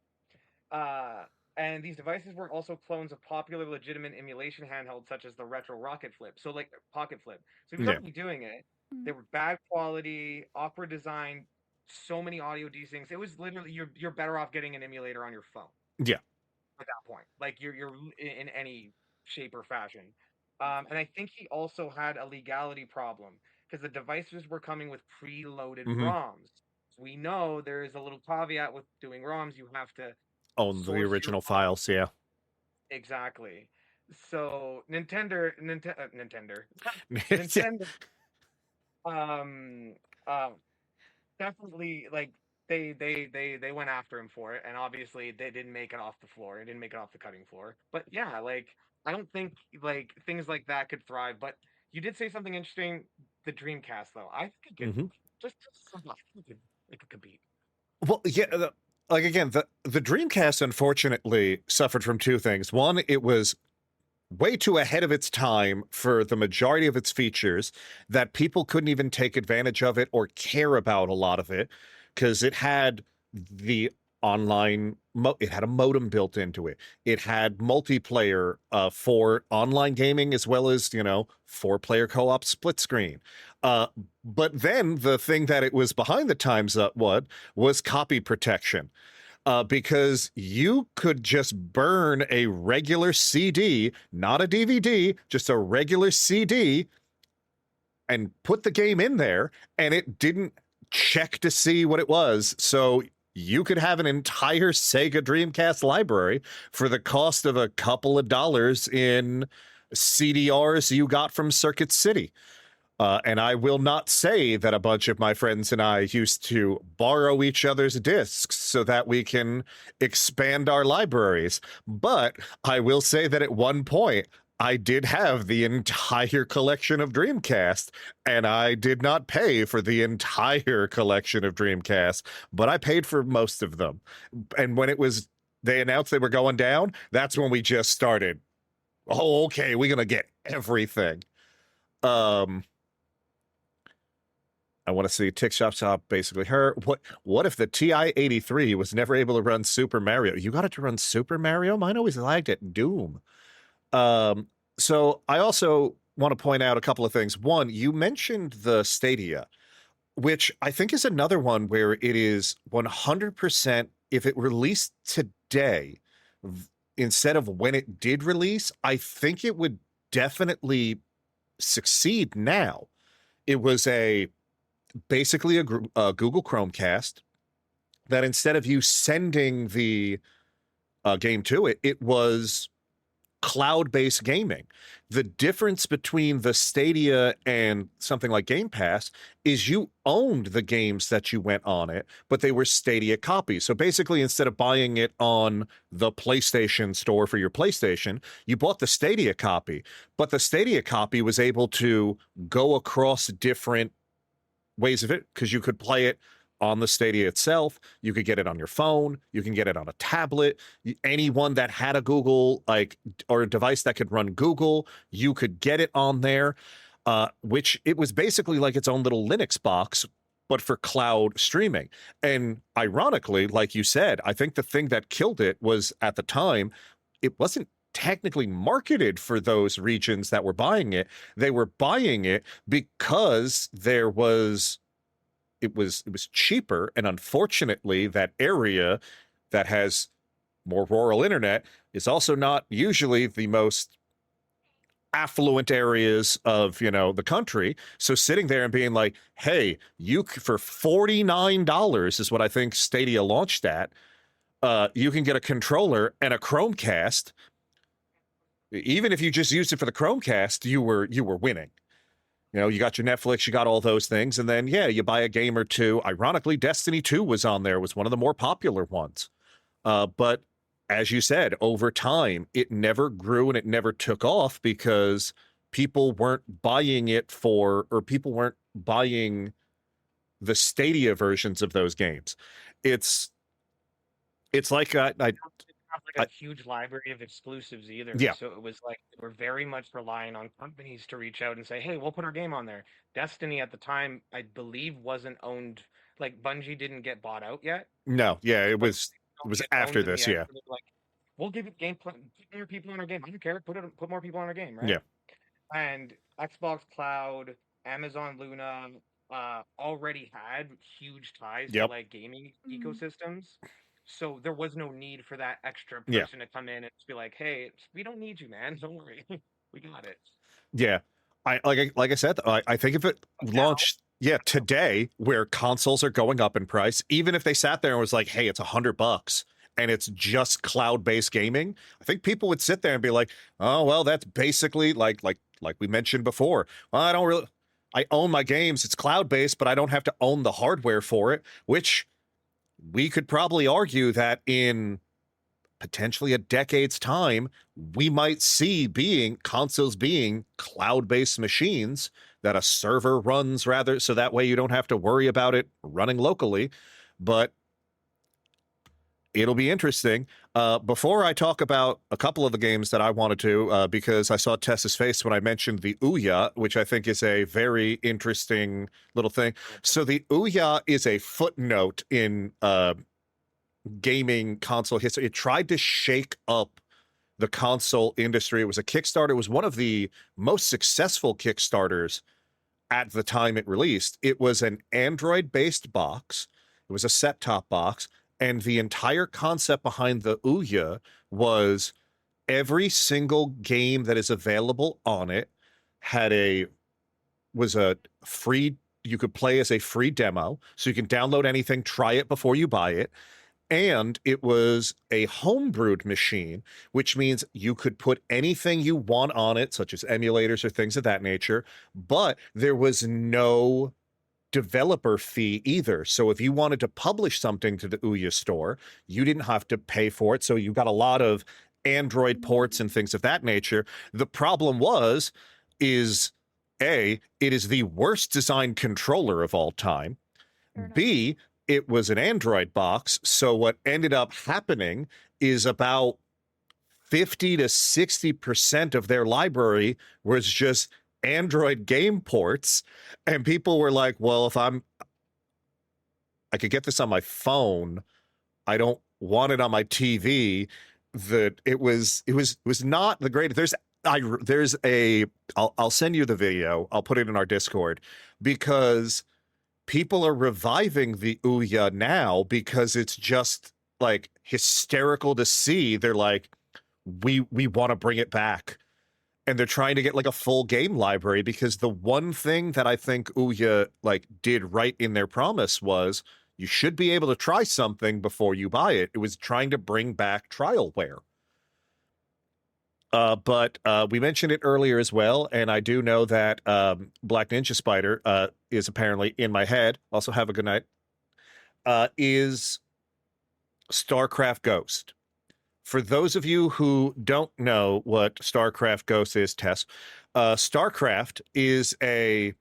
C: Uh, and these devices were also clones of popular legitimate emulation handhelds such as the Retro Rocket Flip. So like Pocket Flip. So he was
A: Yeah.
C: already doing it.
B: Mm.
C: They were bad quality, awkward design, so many audio desyncs. It was literally you're better off getting an emulator on your phone.
A: Yeah.
C: At that point, like you're in any shape or fashion. And I think he also had a legality problem because the devices were coming with preloaded
A: Mhm.
C: ROMs. So we know there is a little caveat with doing ROMs. You have to
A: Own the
C: source your
A: original
C: ROM.
A: files, yeah.
C: Exactly. So Nintendo,
A: Yeah.
C: Nintendo, um, definitely like they went after him for it, and obviously they didn't make it off the floor. It didn't make it off the cutting floor. But yeah, like I don't think like things like that could thrive. But you did say something interesting. The Dreamcast, though, I think it could
A: Mhm.
C: just it could compete.
A: Well, yeah, like again, the Dreamcast unfortunately suffered from two things. One, it was way too ahead of its time for the majority of its features that people couldn't even take advantage of it or care about a lot of it because it had the it had a modem built into it. It had multiplayer for online gaming as well as, four-player co-op split screen. But then the thing that it was behind the times was copy protection. Because you could just burn a regular CD, not a DVD, just a regular CD, and put the game in there, and it didn't check to see what it was. So you could have an entire Sega Dreamcast library for the cost of a couple of dollars in CDRs you got from Circuit City. And I will not say that a bunch of my friends and I used to borrow each other's discs so that we can expand our libraries. But I will say that at one point, I did have the entire collection of Dreamcast, and I did not pay for the entire collection of Dreamcast, but I paid for most of them. And when they announced they were going down, that's when we just started. Oh, okay, we're going to get everything. I want to see Tick Shop Shop basically her. What if the TI-83 was never able to run Super Mario? You got it to run Super Mario? Mine always lagged at Doom. So I also want to point out a couple of things. One, you mentioned the Stadia, which I think is another one where it is 100%, if it released today, instead of when it did release, I think it would definitely succeed now. It was basically a Google Chromecast that instead of you sending the game to it, it was cloud-based gaming. The difference between the Stadia and something like Game Pass is you owned the games that you went on it, but they were Stadia copies. So basically, instead of buying it on the PlayStation store for your PlayStation, you bought the Stadia copy. But the Stadia copy was able to go across different ways of it because you could play it on the Stadia itself. You could get it on your phone. You can get it on a tablet. Anyone that had a Google or a device that could run Google, you could get it on there. Which it was basically like its own little Linux box, but for cloud streaming. And ironically, like you said, I think the thing that killed it was at the time, it wasn't technically marketed for those regions that were buying it. They were buying it because it was cheaper, and unfortunately that area that has more rural internet is also not usually the most affluent areas of the country. So sitting there and being like, hey, for $49 is what I think Stadia launched at, you can get a controller and a Chromecast. Even if you just used it for the Chromecast, you were winning. You got your Netflix, you got all those things, and then you buy a game or two. Ironically, Destiny 2 was on there, was one of the more popular ones. But as you said, over time, it never grew and it never took off because people weren't buying people weren't buying the Stadia versions of those games. It's like
C: have like a huge library of exclusives either.
A: Yeah.
C: So it was like we're very much relying on companies to reach out and say, hey, we'll put our game on there. Destiny at the time, I believe, wasn't owned. Like Bungie didn't get bought out yet.
A: No, yeah, it was after this, yeah.
C: Like, we'll give you gameplay, put more people on our game. I don't care. Put more people on our game, right?
A: Yeah.
C: And Xbox Cloud, Amazon Luna, already had huge ties to like gaming ecosystems. So there was no need for that extra person to come in and just be like, hey, we don't need you, man. Don't worry. We got it.
A: Yeah. Like I said, I think if it launched today, where consoles are going up in price, even if they sat there and was like, hey, it's $100 and it's just cloud-based gaming, I think people would sit there and be like, oh, well, that's basically like we mentioned before. Well, I own my games, it's cloud-based, but I don't have to own the hardware for it, which we could probably argue that in potentially a decade's time, we might see consoles being cloud-based machines that a server runs, rather, so that way you don't have to worry about it running locally. But it'll be interesting. Before I talk about a couple of the games that I wanted to, because I saw Tessa's face when I mentioned the Ouya, which I think is a very interesting little thing. So the Ouya is a footnote in gaming console history. It tried to shake up the console industry. It was a Kickstarter. It was one of the most successful Kickstarters at the time it released. It was an Android-based box. It was a set-top box. And the entire concept behind the Ouya was every single game that is available on it was a free, you could play as a free demo. So you can download anything, try it before you buy it. And it was a homebrewed machine, which means you could put anything you want on it, such as emulators or things of that nature, but there was no developer fee either. So if you wanted to publish something to the Ouya store, you didn't have to pay for it. So you got a lot of Android ports and things of that nature. The problem is A, it is the worst designed controller of all time. B, it was an Android box. So what ended up happening is about 50 to 60% of their library was just Android game ports, and people were like, well, if I could get this on my phone, I don't want it on my TV. That it was not the greatest. I'll send you the video. I'll put it in our Discord, because people are reviving the Ouya now because it's just like hysterical to see. They're like, we want to bring it back. And they're trying to get like a full game library, because the one thing that I think Ouya did right in their promise was you should be able to try something before you buy it. It was trying to bring back trialware. But we mentioned it earlier as well, and I do know that Black Ninja Spider is apparently in my head. Also, have a good night. Is StarCraft Ghost. For those of you who don't know what StarCraft Ghost is, Tess, StarCraft is a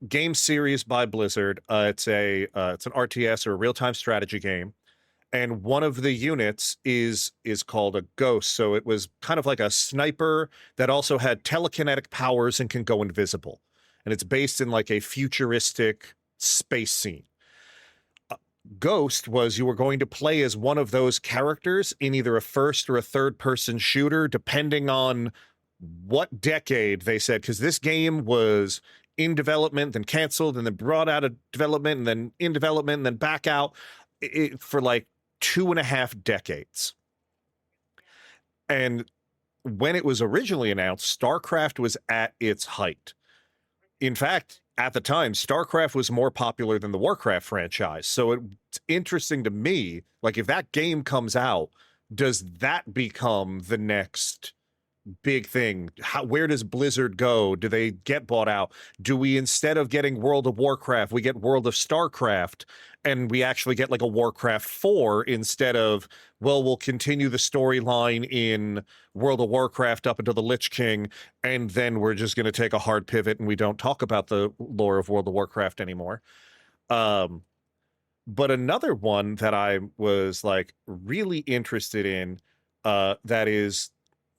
A: game series by Blizzard. It's an RTS, or a real-time strategy game, and one of the units is called a Ghost. So it was kind of like a sniper that also had telekinetic powers and can go invisible, and it's based in like a futuristic space scene. Ghost was you were going to play as one of those characters in either a first or a third person shooter, depending on what decade they said, because this game was in development, then canceled, and then brought out of development, and then in development, and then back out for like 2.5 decades. And when it was originally announced, StarCraft was at its height. In fact, at the time, StarCraft was more popular than the Warcraft franchise. So it's interesting to me, like if that game comes out, does that become the next big thing? Where does Blizzard go? Do they get bought out? Do we, instead of getting World of Warcraft, we get World of StarCraft, and we actually get like a Warcraft 4 instead of, well, we'll continue the storyline in World of Warcraft up until the Lich King, and then we're just going to take a hard pivot and we don't talk about the lore of World of Warcraft anymore. But another one that I was like really interested in, that is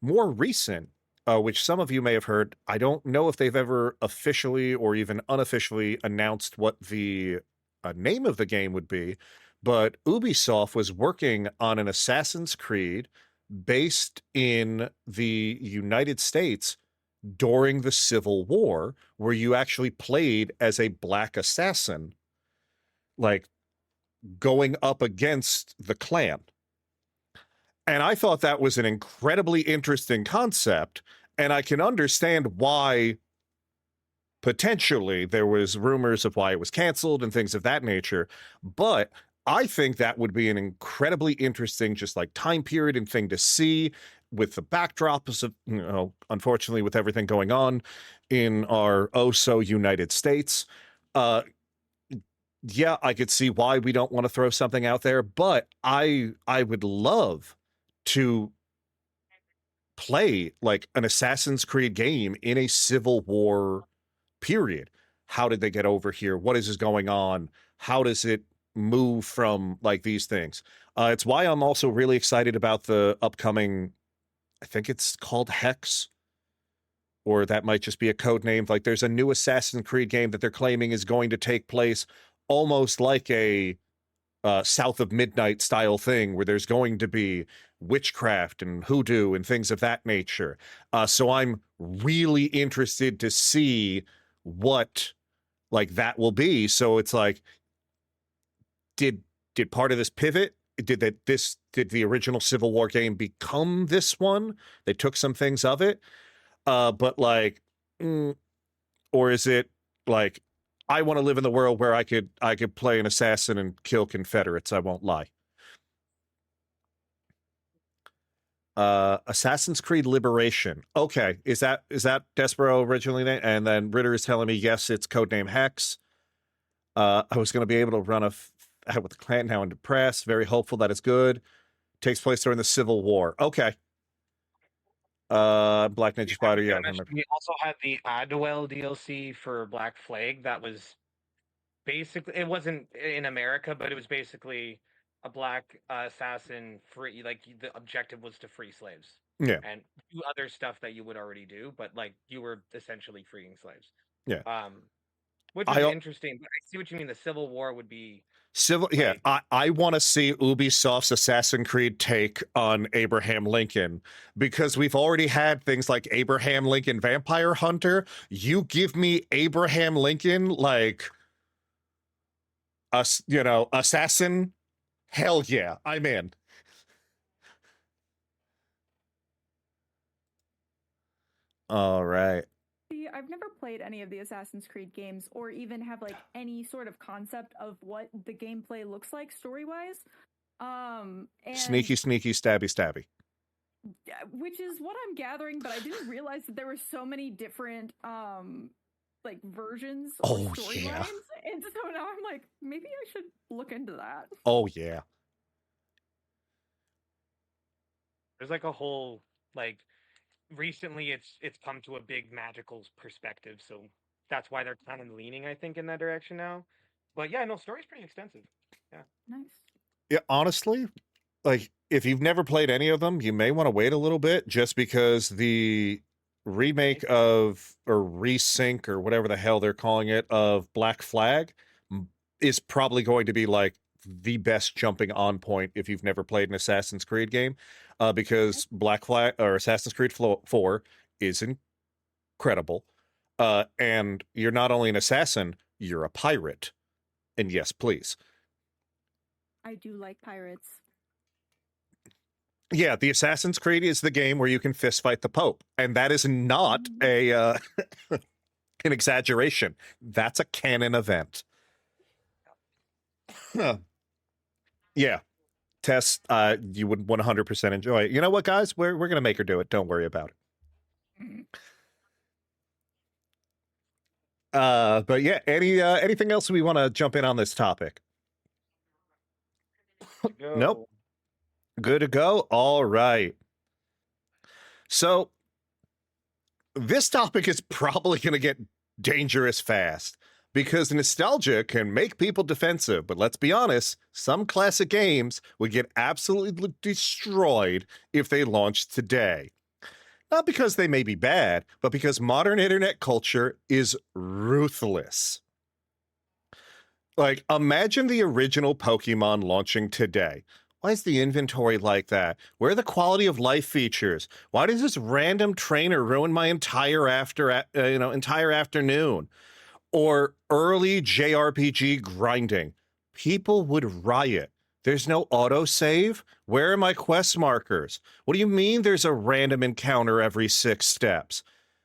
A: more recent, which some of you may have heard. I don't know if they've ever officially or even unofficially announced what the name of the game would be, but Ubisoft was working on an Assassin's Creed based in the United States during the Civil War, where you actually played as a black assassin, like going up against the Klan. And I thought that was an incredibly interesting concept, and I can understand why potentially there was rumors of why it was canceled and things of that nature. But I think that would be an incredibly interesting, just like time period and thing to see, with the backdrops of, you know, unfortunately with everything going on in our oh so United States. Yeah, I could see why we don't want to throw something out there, but I would love to play like an Assassin's Creed game in a Civil War period. How did they get over here? What is going on? How does it move from like these things? It's why I'm also really excited about the upcoming, I think it's called Hex, or that might just be a code name. Like there's a new Assassin's Creed game that they're claiming is going to take place almost like a South of Midnight style thing, where there's going to be witchcraft and hoodoo and things of that nature. So I'm really interested to see what like that will be. So it's like, did part of this pivot? Did the original Civil War game become this one? They took some things of it, but like, or is it like, I want to live in the world where I could play an assassin and kill Confederates? I won't lie. Assassin's Creed Liberation. Okay, is that Despero originally? And then Ritter is telling me yes, it's codename Hex. I was going to be able to run with the clan now into press. Very hopeful that it's good. Takes place during the Civil War. Okay. Black Ninja Spider. Yeah, I remember.
C: We also had the Adwell DLC for Black Flag. That was basically, it wasn't in America, but it was basically a black assassin free. Like the objective was to free slaves.
A: Yeah.
C: And do other stuff that you would already do, but like you were essentially freeing slaves.
A: Yeah.
C: Which is interesting. But I see what you mean. The Civil War would be
A: civil. Yeah, I want to see Ubisoft's Assassin's Creed take on Abraham Lincoln, because we've already had things like Abraham Lincoln Vampire Hunter. You give me Abraham Lincoln like us, you know, assassin. Hell yeah, I'm in. All right.
B: See, I've never played any of the Assassin's Creed games, or even have like any sort of concept of what the gameplay looks like story-wise. And
A: Sneaky, stabby.
B: Which is what I'm gathering, but I didn't realize that there were so many different like versions or storylines. Yeah. And so now I'm like, maybe I should look into that.
A: Oh yeah.
C: There's like a whole like recently it's come to a big magical perspective, so that's why they're kind of leaning, I think, in that direction now. But yeah, no, story's pretty extensive. Yeah.
B: Nice.
A: Yeah, honestly, like if you've never played any of them, you may want to wait a little bit, just because the remake of, or resync, or whatever the hell they're calling it, of Black Flag is probably going to be like the best jumping on point if you've never played an Assassin's Creed game, because Black Flag or Assassin's Creed 4 is incredible. And you're not only an assassin, you're a pirate. And yes, please.
B: I do like pirates.
A: Yeah, the Assassin's Creed is the game where you can fistfight the Pope, and that is not a an exaggeration. That's a canon event. Yeah, Tess, you would 100% enjoy it. You know what, guys? We're gonna make her do it. Don't worry about it. But yeah, anything else we want to jump in on this topic? Nope. Good to go. All right. So this topic is probably going to get dangerous fast because nostalgia can make people defensive. But let's be honest, some classic games would get absolutely destroyed if they launched today. Not because they may be bad, but because modern internet culture is ruthless. Like, imagine the original Pokemon launching today. Why is the inventory like that? Where are the quality of life features? Why does this random trainer ruin my entire afternoon? Or early JRPG grinding. People would riot. There's no autosave? Where are my quest markers? What do you mean there's a random encounter every 6 steps?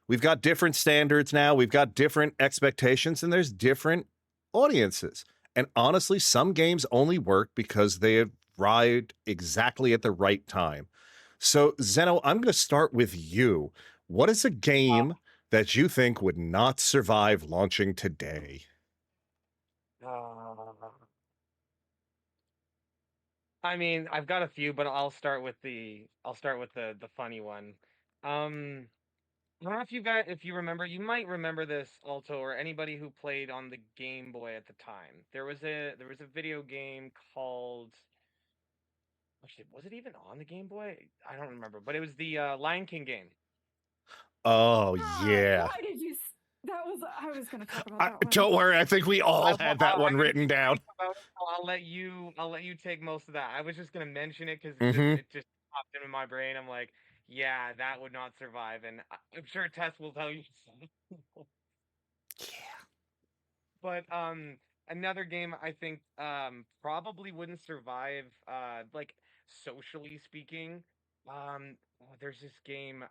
A: We've got different standards now. We've got different expectations, and there's different audiences. And honestly, some games only work because they arrived exactly at the right time. So, Zeno, I'm going to start with you. What is a game that you think would not survive launching today?
C: I mean, I've got a few, but I'll start with the funny one. I don't know if you remember, you might remember this, Alto, or anybody who played on the Game Boy at the time. There was a video game called, actually, was it even on the Game Boy? I don't remember, but it was the Lion King game.
A: Oh, yeah.
B: Why did you? I was going to talk about that one.
A: Don't worry, I think we all had that one written down.
C: I'll let you take most of that. I was just going to mention it because it just popped into my brain. I'm like, yeah, that would not survive, and I'm sure Tess will tell you.
A: Yeah.
C: But another game I think probably wouldn't survive, like socially speaking. There's this game.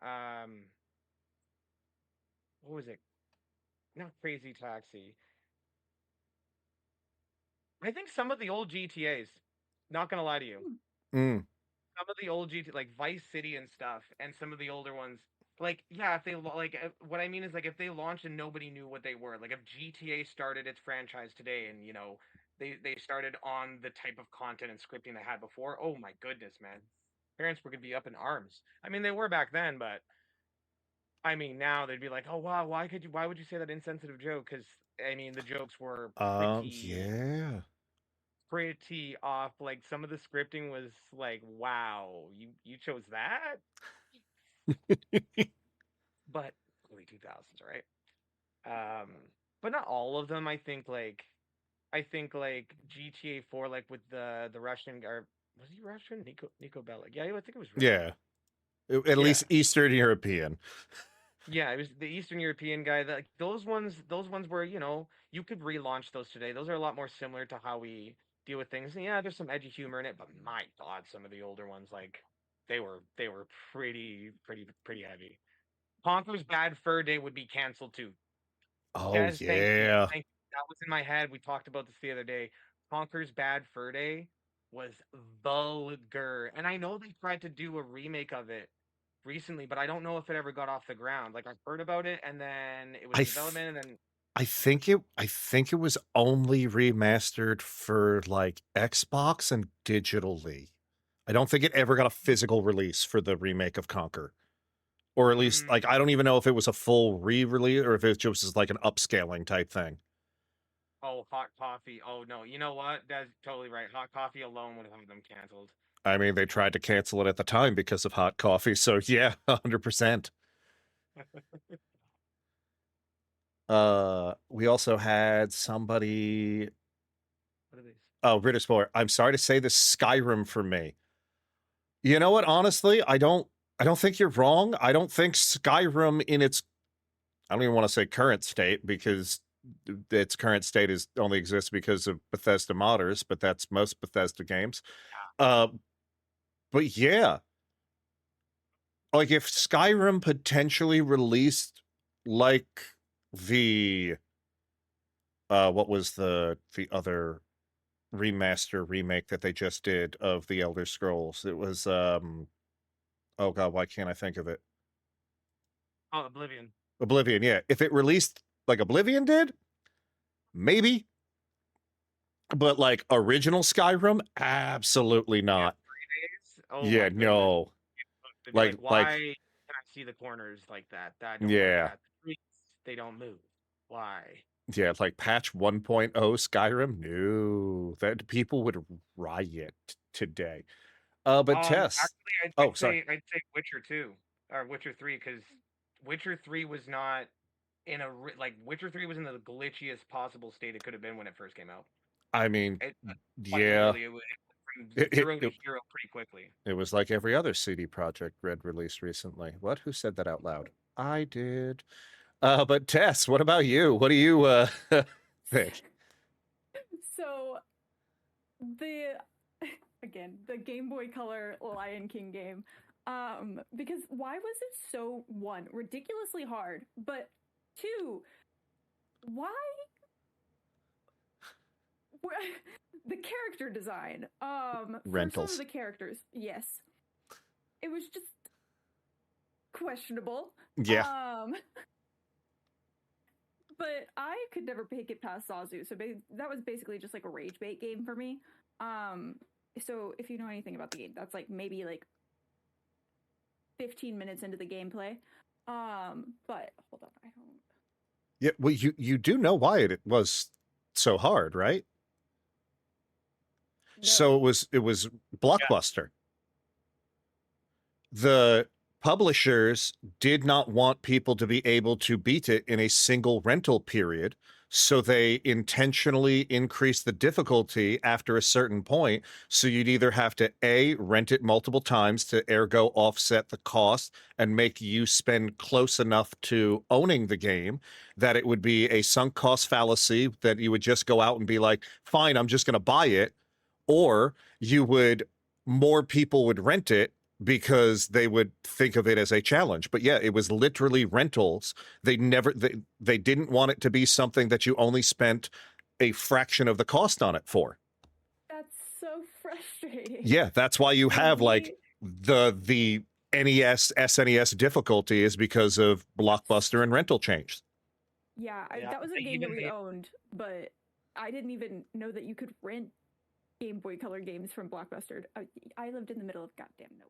C: What was it? Not Crazy Taxi. I think some of the old GTAs. Not gonna lie to you. Some of the old GTA, like Vice City and stuff, and some of the older ones. Like, yeah, if they what I mean is, like, if they launched and nobody knew what they were, like if GTA started its franchise today and they started on the type of content and scripting they had before, oh my goodness, man, parents were gonna be up in arms. I mean, they were back then, but I mean now they'd be like, oh wow, why would you say that insensitive joke? Because I mean the jokes were pretty off. Like some of the scripting was like, wow, you chose that. But early 2000s, right? But not all of them. I think like GTA 4, like with the Russian, or was he Russian? Nico Bellic. Yeah, I think it was Russian.
A: Yeah. At least Eastern European.
C: Yeah, it was the Eastern European guy. That those ones were, you could relaunch those today. Those are a lot more similar to how we deal with things. And yeah, there's some edgy humor in it, but my God, some of the older ones, like they were pretty heavy. Conker's Bad Fur Day would be canceled too.
A: Oh,
C: Des,
A: yeah.
C: thank you. That was in my head. We talked about this the other day. Conker's Bad Fur Day was vulgar, and I know they tried to do a remake of it recently, but I don't know if it ever got off the ground. Like I've heard about it, and then it was in development, and then
A: I think it was only remastered for like Xbox and digitally. I don't think it ever got a physical release for the remake of Conker. Or at least like I don't even know if it was a full re-release or if it just was like an upscaling type thing.
C: Oh, Hot Coffee. Oh no, you know what? That's totally right. Hot Coffee alone would have them canceled.
A: I mean, they tried to cancel it at the time because of Hot Coffee, so yeah, 100%. We also had somebody.
C: What are these?
A: Oh, British Sport. I'm sorry to say this, Skyrim for me. You know what? Honestly, I don't think you're wrong. I don't think Skyrim in its, I don't even want to say current state, because its current state is only exists because of Bethesda modders, but that's most Bethesda games. But yeah, like if Skyrim potentially released like the what was the other remaster remake that they just did of the Elder Scrolls? It was oh god, why can't I think of it?
C: Oh, Oblivion.
A: Oblivion, yeah. If it released like Oblivion did, maybe. But like original Skyrim, absolutely not.
C: Oh,
A: Yeah, no.
C: Like, why can I see the corners like that?
A: Yeah.
C: The trees, they don't move. Why?
A: Yeah, like patch 1.0 Skyrim. No, that people would riot today. But Tess.
C: Actually, I'd say Witcher 2 or Witcher 3, because Witcher 3 was not in a Witcher 3 was in the glitchiest possible state it could have been when it first came out.
A: I mean,
C: yeah, it went from 0 to hero pretty quickly.
A: It was like every other CD Projekt Red release recently. What? Who said that out loud? I did. But Tess, what about you? What do you think?
B: So the Game Boy Color Lion King game. Because why was it so, one, ridiculously hard, but two, why the character design
A: Rentals.
B: for some of the characters, yes, it was just questionable.
A: Yeah.
B: But I could never make it past Zazu, so that was basically just like a rage bait game for me. So if you know anything about the game, that's like maybe like 15 minutes into the gameplay. But hold on, I don't.
A: Yeah, well, you do know why it was so hard, right? No. So it was Blockbuster. Yeah. The publishers did not want people to be able to beat it in a single rental period, so they intentionally increased the difficulty after a certain point, so you'd either have to A, rent it multiple times to ergo offset the cost and make you spend close enough to owning the game that it would be a sunk cost fallacy that you would just go out and be like, fine, I'm just going to buy it, or more people would rent it because they would think of it as a challenge. But yeah, it was literally rentals. They didn't want it to be something that you only spent a fraction of the cost on it for.
B: That's so frustrating.
A: Yeah, that's why you have like the NES, SNES difficulty is because of Blockbuster and rental change.
B: Yeah, that was a game that we owned, but I didn't even know that you could rent Game Boy Color games from Blockbuster. I lived in the middle of goddamn nowhere.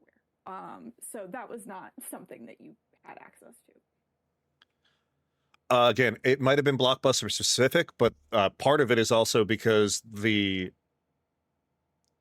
B: So that was not something that you had access to.
A: Again, it might have been Blockbuster specific, but part of it is also because the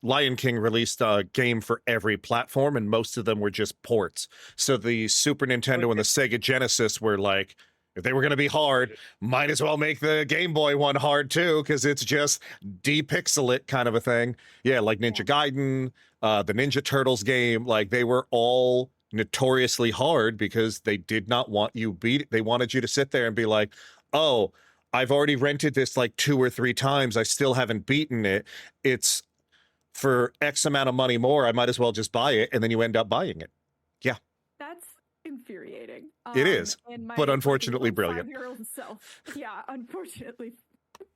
A: Lion King released a game for every platform, and most of them were just ports. So the Super Nintendo and the Sega Genesis were like, if they were going to be hard, might as well make the Game Boy one hard too, because it's just de-pixel it kind of a thing. Yeah, like Ninja Gaiden, the Ninja Turtles game, like they were all notoriously hard because they did not want you beat it. They wanted you to sit there and be like, oh, I've already rented this like 2 or 3 times. I still haven't beaten it. It's for X amount of money more. I might as well just buy it. And then you end up buying it. Yeah.
B: That's infuriating.
A: It is, but unfortunately brilliant.
B: 5-year-old self. Yeah, unfortunately.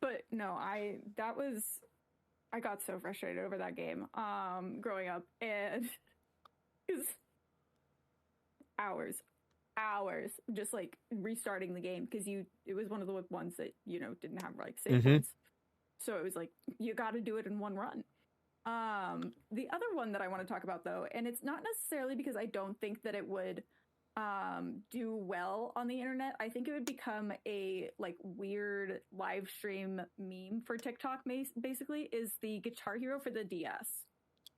B: But no, I got so frustrated over that game growing up, and it was hours just like restarting the game because it was one of the ones that didn't have like save points. So it was like you got to do it in one run. The other one that I want to talk about though, and it's not necessarily because I don't think that it would do well on the internet. I think it would become a like weird live stream meme for TikTok basically, is the Guitar Hero for the DS.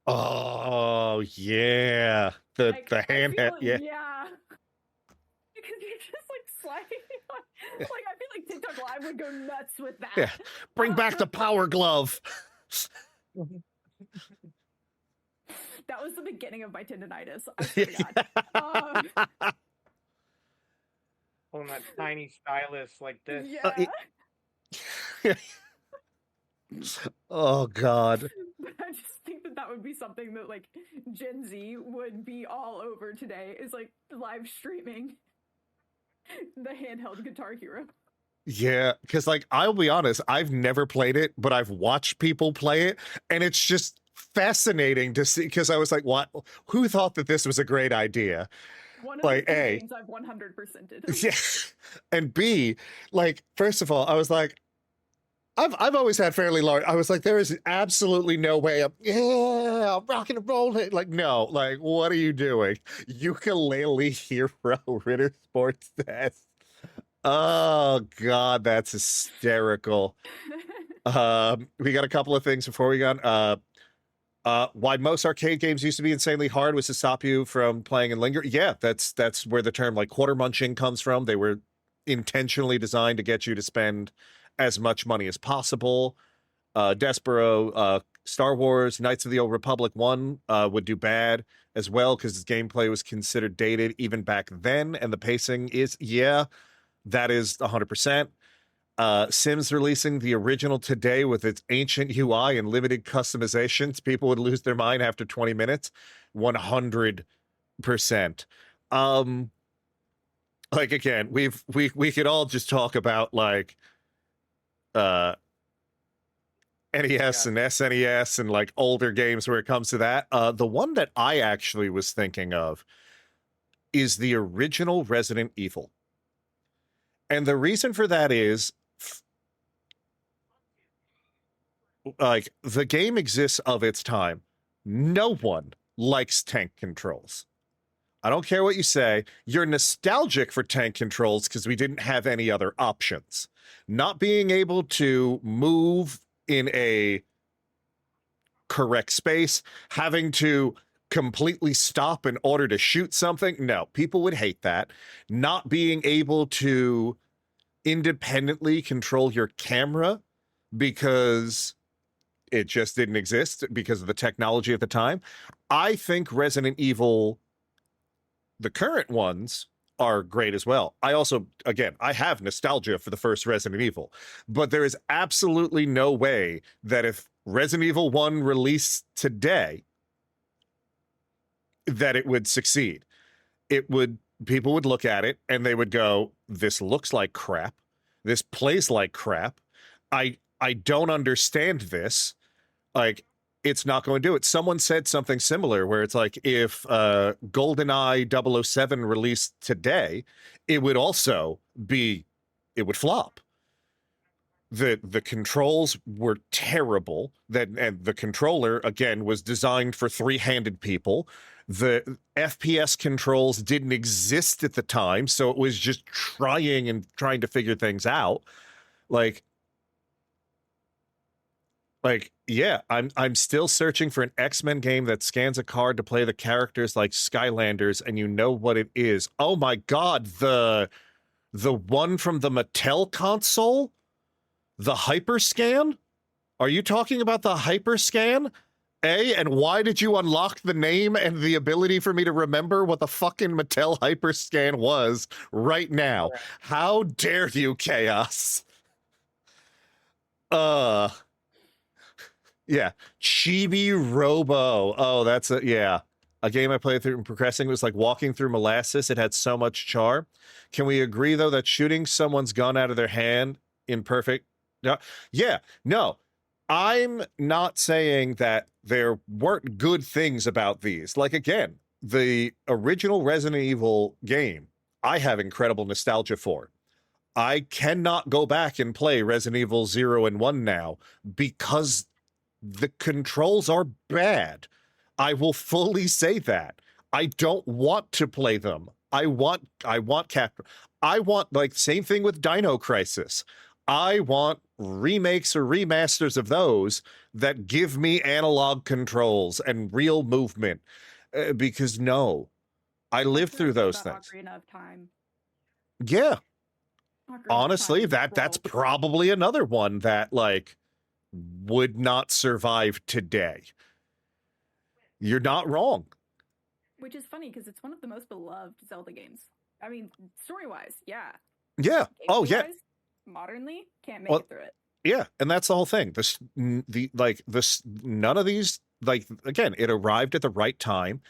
A: Oh yeah. The handheld, yeah.
B: Yeah. Because you're just like sliding on, like I feel like TikTok Live would go nuts with that.
A: Yeah. Bring back the Power Glove.
B: That was the beginning of my tendonitis. I swear to God.
C: Pulling that tiny stylus like this.
B: Yeah.
A: Oh God.
B: But I just think that would be something that like Gen Z would be all over today, is like live streaming the handheld Guitar Hero.
A: Yeah, because like I'll be honest, I've never played it, but I've watched people play it, and it's just fascinating to see. Because I was like, "What? Who thought that this was a great idea?"
B: One of
A: Like,
B: the
A: A,
B: games I've 100%ed.
A: yeah, and B, like, first of all, I was like, I've always had fairly large. I was like, there is absolutely no way I'm rocking and rolling. Like, no, like, what are you doing? Ukulele Hero Ritter Sports Test. Oh God, that's hysterical. We got a couple of things before we got why most arcade games used to be insanely hard was to stop you from playing and linger. Yeah, that's where the term like quarter munching comes from. They were intentionally designed to get you to spend as much money as possible. Despero, Star Wars, Knights of the Old Republic 1 would do bad as well because its gameplay was considered dated even back then, and the pacing is, yeah, that is 100%. Sims releasing the original today with its ancient UI and limited customizations, people would lose their mind after 20 minutes. 100%. Like again, we could all just talk about like NES and SNES and like older games where it comes to that. The one that I actually was thinking of is the original Resident Evil. And the reason for that is like the game exists of its time. No one likes tank controls. I don't care what you say. You're nostalgic for tank controls because we didn't have any other options. Not being able to move in a correct space, having to completely stop in order to shoot something. No, people would hate that. Not being able to independently control your camera because it just didn't exist because of the technology at the time. I think Resident Evil, the current ones, are great as well. I also, again, I have nostalgia for the first Resident Evil, but there is absolutely no way that if Resident Evil 1 released today, that it would succeed. People would look at it and they would go, this looks like crap. This plays like crap. I don't understand this. Like, it's not going to do it. Someone said something similar where it's like, if GoldenEye 007 released today, it would flop. The controls were terrible. And the controller, again, was designed for three-handed people. The FPS controls didn't exist at the time, so it was just trying to figure things out. Like yeah, I'm still searching for an X-Men game that scans a card to play the characters like Skylanders, and you know what it is. Oh my God, the one from the Mattel console? The Hyperscan? Are you talking about the Hyperscan? And why did you unlock the name and the ability for me to remember what the fucking Mattel Hyperscan was right now? How dare you, Chaos? Yeah, Chibi Robo. Oh, that's a game I played through and progressing. It was like walking through molasses. It had so much charm. Can we agree though that shooting someone's gun out of their hand in perfect? No, yeah, no. I'm not saying that there weren't good things about these. Like again, the original Resident Evil game, I have incredible nostalgia for. I cannot go back and play Resident Evil 0 and 1 now because the controls are bad. I will fully say that. I don't want to play them. I want capture. I want, like, same thing with Dino Crisis. I want remakes or remasters of those that give me analog controls and real movement. Because no, I lived through those things.
B: Ocarina of Time.
A: Yeah.
B: Ocarina
A: Honestly,
B: of Time
A: that's probably another one that, like, would not survive today. You're not wrong.
B: Which is funny because it's one of the most beloved Zelda games. I mean, story-wise, yeah.
A: Yeah. Oh, yeah.
B: Gameplay-wise, modernly, can't make
A: Well,
B: it through it.
A: Yeah, and that's the whole thing. None of these, like, again, it arrived at the right time.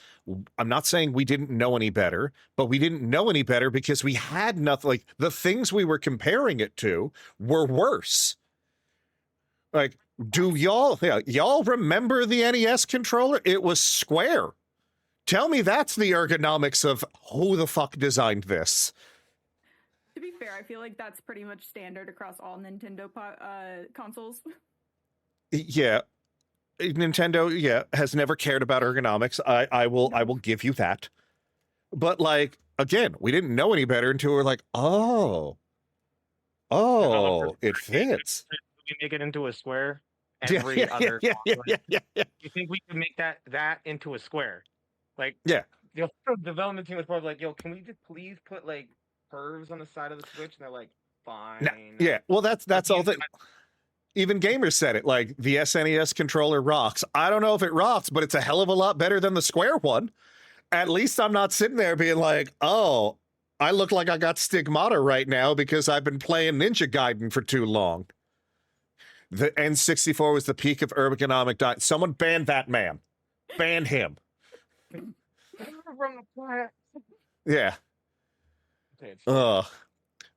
A: I'm not saying we didn't know any better, but we didn't know any better because we had nothing. Like, the things we were comparing it to were worse. Like, do y'all remember the NES controller? It was square. Tell me that's the ergonomics of who the fuck designed this.
B: To be fair, I feel like that's pretty much standard across all Nintendo consoles.
A: Yeah. Nintendo, has never cared about ergonomics. I will give you that. But, like, again, we didn't know any better until we were like, oh, it fits.
C: We make it into a square.
A: Yeah.
C: You think we could make that into a square? Like,
A: yeah.
C: The development team was probably like, "Yo, can we just please put like curves on the side of the Switch?" And they're like, "Fine."
A: Yeah. Well, that's all that. Even gamers said it. Like, the SNES controller rocks. I don't know if it rocks, but it's a hell of a lot better than the square one. At least I'm not sitting there being like, oh, I look like I got stigmata right now because I've been playing Ninja Gaiden for too long. The N64 was the peak of ergonomic diet. Someone banned that man. Ban him. Yeah.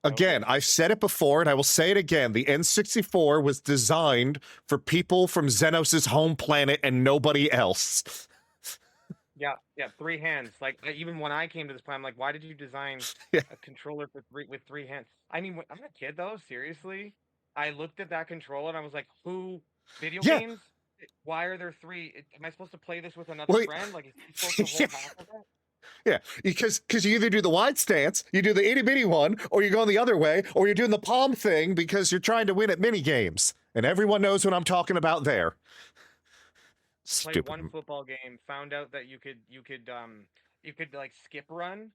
A: Again, I've said it before and I will say it again. The N64 was designed for people from Xenos' home planet and nobody else.
C: Yeah, 3 hands. Like, even when I came to this planet, I'm like, why did you design a controller with 3 hands? I mean, I'm a kid though, seriously. I looked at that controller and I was like, video games? Why are there 3? Am I supposed to play this with another friend? Like, is he supposed to hold half of it?
A: Yeah, because you either do the wide stance, you do the itty bitty one, or you're going the other way, or you're doing the palm thing because you're trying to win at mini games, and everyone knows what I'm talking about there.
C: Played one football game, found out that you could like skip run,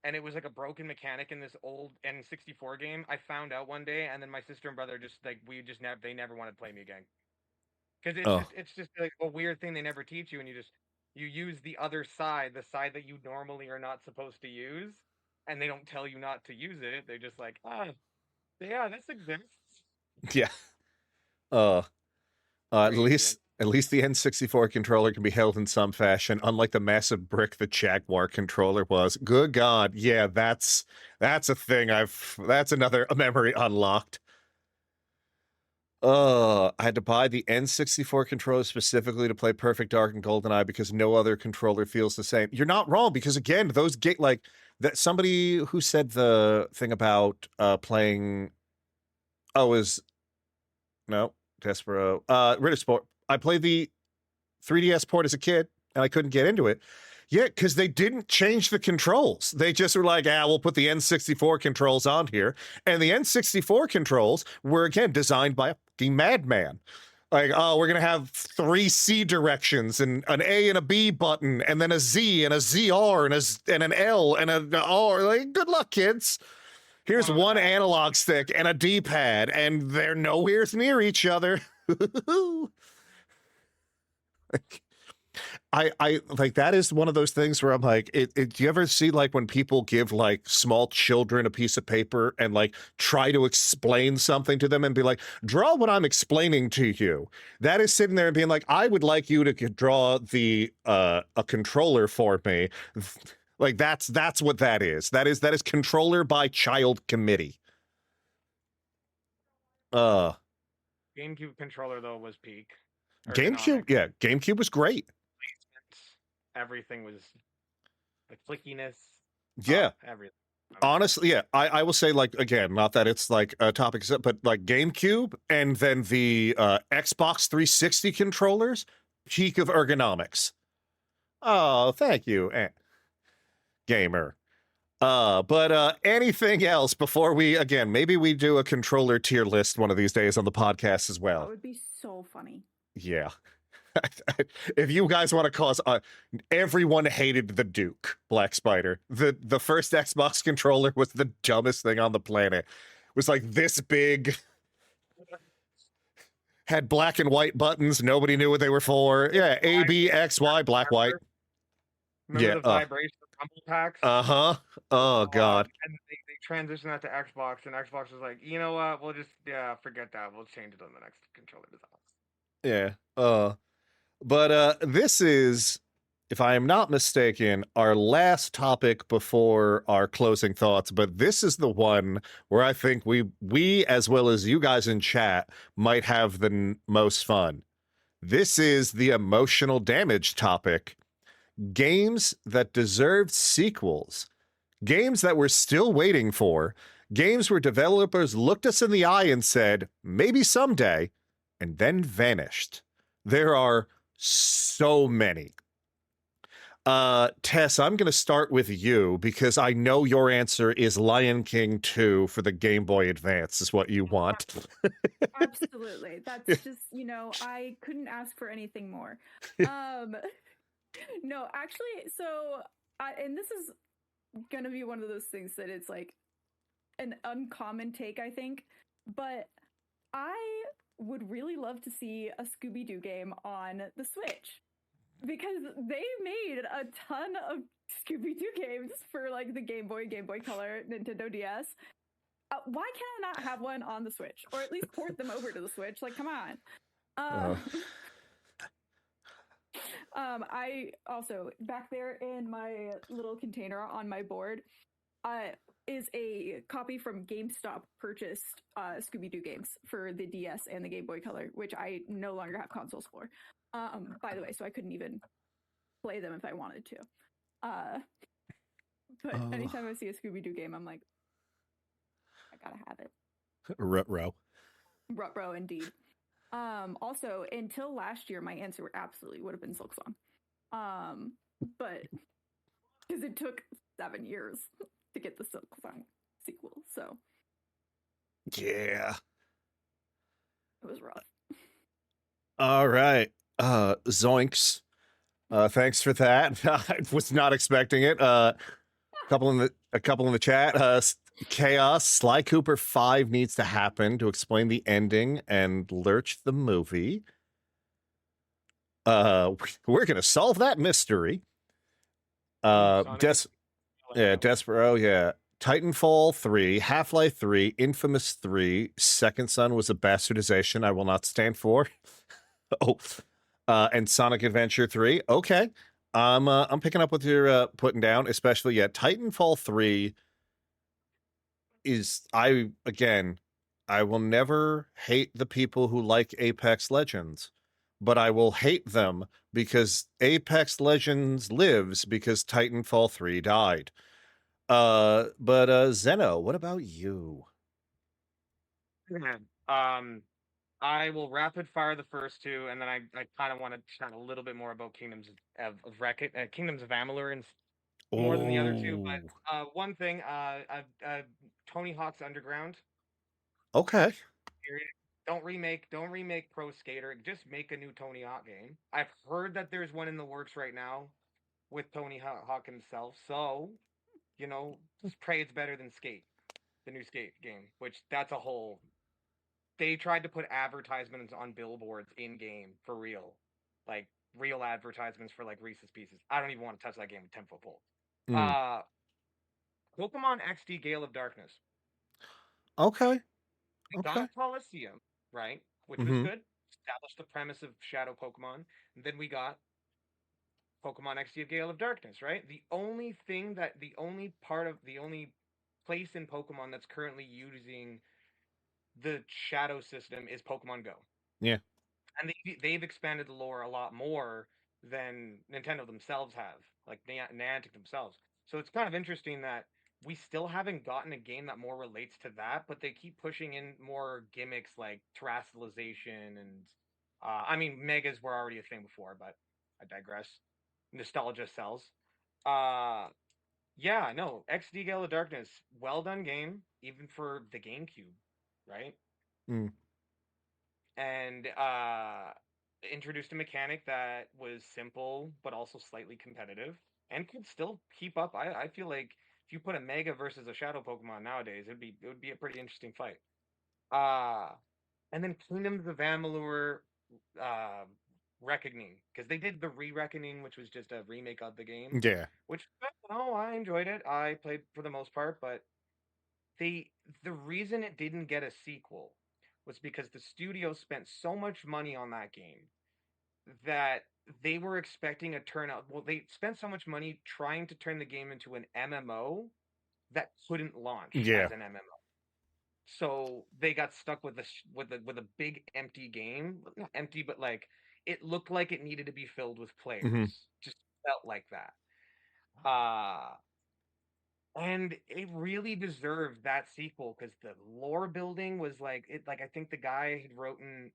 C: and it was like a broken mechanic in this old N64 game. I found out one day, and then my sister and brother they never wanted to play me again. Because it's just like a weird thing they never teach you, and you use the other side, the side that you normally are not supposed to use, and they don't tell you not to use it. They're just like, yeah, this exists.
A: Yeah. At least the N64 controller can be held in some fashion, unlike the massive brick the Jaguar controller was. Good God, yeah, that's a thing. That's another memory unlocked. I had to buy the N64 controller specifically to play Perfect Dark and GoldenEye because no other controller feels the same. You're not wrong, because again, those that somebody who said the thing about playing Despero Ritter Sport. I played the 3DS port as a kid and I couldn't get into it. Yeah, because they didn't change the controls. They just were like, we'll put the N64 controls on here. And the N64 controls were, again, designed by a fucking madman. Like, we're going to have 3 C directions and an A and a B button and then a Z and a ZR and an L and an R. Like, good luck, kids. Here's one analog stick and a D-pad, and they're nowhere near each other. I like, that is one of those things where I'm like, do you ever see like when people give like small children a piece of paper and like try to explain something to them and be like, draw what I'm explaining to you? That is sitting there and being like, I would like you to draw a controller for me. Like, that's what that is. That is controller by child committee.
C: GameCube controller though was peak.
A: GameCube was great.
C: Everything was like flickiness.
A: Yeah.
C: Everything.
A: Honestly, yeah, I will say, like, again, not that it's like a topic, but like GameCube and then the Xbox 360 controllers, peak of ergonomics. Oh, thank you, gamer. But anything else before maybe we do a controller tier list one of these days on the podcast as well.
B: That would be so funny.
A: Yeah. If you guys want to cause everyone hated the Duke Black Spider. The first Xbox controller was the dumbest thing on the planet. It was like this big. Had black and white buttons. Nobody knew what they were for. Yeah, A, B, X, Y, black, white.
C: Remember
A: Yeah.
C: the vibration rumble packs?
A: Uh-huh. Oh, God.
C: And they transitioned that to Xbox, and Xbox was like, you know what? We'll just forget that. We'll change it on the next controller designs.
A: Yeah. But this is, if I am not mistaken, our last topic before our closing thoughts. But this is the one where I think we as well as you guys in chat might have the most fun. This is the emotional damage topic. Games that deserved sequels. Games that we're still waiting for. Games where developers looked us in the eye and said, maybe someday, and then vanished. There are so many. Tess, I'm going to start with you because I know your answer is Lion King 2 for the Game Boy Advance is what you want.
B: Absolutely. That's just, I couldn't ask for anything more. No, actually, and this is going to be one of those things that it's like an uncommon take, I think, but I would really love to see a Scooby-Doo game on the Switch because they made a ton of Scooby-Doo games for like the Game Boy, Game Boy Color, Nintendo DS. Why can I not have one on the Switch, or at least port them over to the Switch? Like, come on. I also, back there in my little container on my board, is a copy from GameStop purchased Scooby-Doo games for the DS and the Game Boy Color, which I no longer have consoles for. By the way, so I couldn't even play them if I wanted to. But anytime I see a Scooby-Doo game, I'm like, I gotta have it.
A: Ruh-roh.
B: Ruh-roh, indeed. Also, until last year, my answer absolutely would have been Silksong. But because it took 7 years to get the Silksong sequel, so
A: yeah,
B: it was rough.
A: All right, Zoinks. Thanks for that. I was not expecting it. A couple in the chat. Chaos. Sly Cooper 5 needs to happen to explain the ending and Lurch the movie. We're gonna solve that mystery. Despero, yeah. Titanfall 3, Half-Life 3, Infamous 3, Second Son was a bastardization I will not stand for. And Sonic Adventure 3. Okay. I'm picking up what you're putting down, especially Titanfall 3 is I will never hate the people who like Apex Legends, but I will hate them because Apex Legends lives because Titanfall 3 died. But Zeno, what about you?
C: I will rapid fire the first two, and then I kind of want to chat a little bit more about Kingdoms of Kingdoms of Amalur and more than the other two. But one thing, Tony Hawk's Underground.
A: Okay.
C: Don't remake Pro Skater. Just make a new Tony Hawk game. I've heard that there's one in the works right now with Tony Hawk himself. So, just pray it's better than Skate, the new Skate game. Which that's a whole. They tried to put advertisements on billboards in game for real, like real advertisements for like Reese's Pieces. I don't even want to touch that game with 10-foot pole. Pokemon XD Gale of Darkness.
A: Okay.
C: We got Coliseum, right? Which was good. Established the premise of Shadow Pokemon. And then we got Pokemon XD Gale of Darkness, right? The only place in Pokemon that's currently using the Shadow system is Pokemon Go.
A: Yeah.
C: And they've expanded the lore a lot more than Nintendo themselves have, like Niantic themselves. So it's kind of interesting that we still haven't gotten a game that more relates to that, but they keep pushing in more gimmicks like terrestrialization and I mean megas were already a thing before, but I digress. Nostalgia sells. Yeah, no, XD Gale of Darkness, well done game, even for the GameCube, right? And introduced a mechanic that was simple but also slightly competitive and could still keep up. I feel like if you put a Mega versus a Shadow Pokemon nowadays, it would be a pretty interesting fight. and then Kingdoms of Amalur uh, Reckoning, because they did the Re-Reckoning, which was just a remake of the game,
A: Yeah.
C: which, I enjoyed it. I played for the most part, but they the reason it didn't get a sequel was because the studio spent so much money on that game that they were expecting a turnout. Well, they spent so much money trying to turn the game into an MMO that couldn't launch
A: Yeah.
C: as an MMO. So they got stuck with a big empty game. Not empty, but like it looked like it needed to be filled with players.
A: Mm-hmm.
C: Just felt like that. And it really deserved that sequel because the lore building was like it. Like I think the guy had written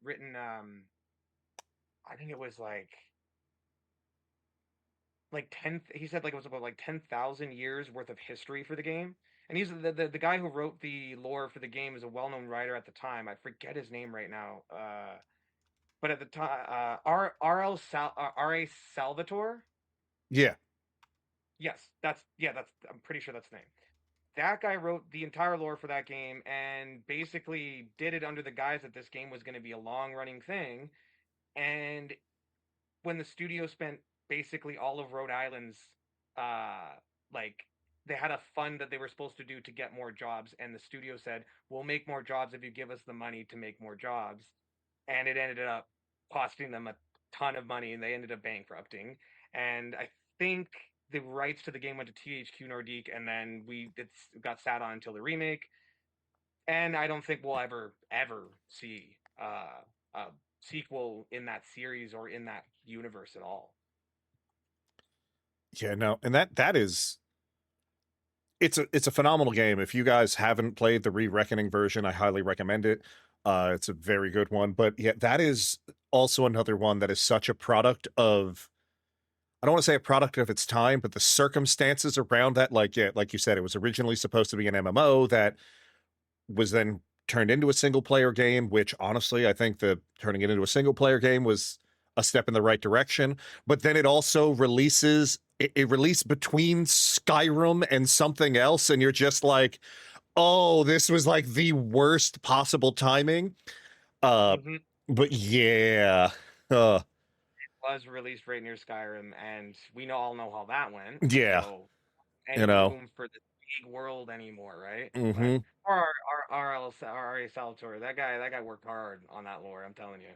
C: I think it was like 10, he said like it was about like 10,000 years worth of history for the game. And he's the guy who wrote the lore for the game is a well-known writer at the time. I forget his name right now. But at the time, R.A. Salvatore.
A: Yeah.
C: Yes, that's I'm pretty sure that's the name. That guy wrote the entire lore for that game and basically did it under the guise that this game was going to be a long-running thing. And when the studio spent basically all of Rhode Island's like they had a fund that they were supposed to do to get more jobs, and the studio said, "We'll make more jobs if you give us the money to make more jobs." And it ended up costing them a ton of money, and they ended up bankrupting. And I think the rights to the game went to THQ Nordic, and then it got sat on until the remake. And I don't think we'll ever see a sequel in that series or in that universe at all.
A: Yeah, no, and that is it's a phenomenal game. If you guys haven't played the Re-Reckoning version, I highly recommend it. It's a very good one. But yeah, that is also another one that is such a product of, I don't want to say a product of its time, but the circumstances around that, like, yeah, like you said, it was originally supposed to be an MMO that was then turned into a single player game, which honestly, I think the turning it into a single player game was a step in the right direction. But then it also releases, it released between Skyrim and something else, and you're just like, oh, this was like the worst possible timing. But yeah.
C: Was released right near Skyrim, and we all know how that went.
A: Yeah.
C: So, any room for this big world anymore, right?
A: Mm-hmm.
C: But R.A. Salvatore, that guy worked hard on that lore. I'm telling you.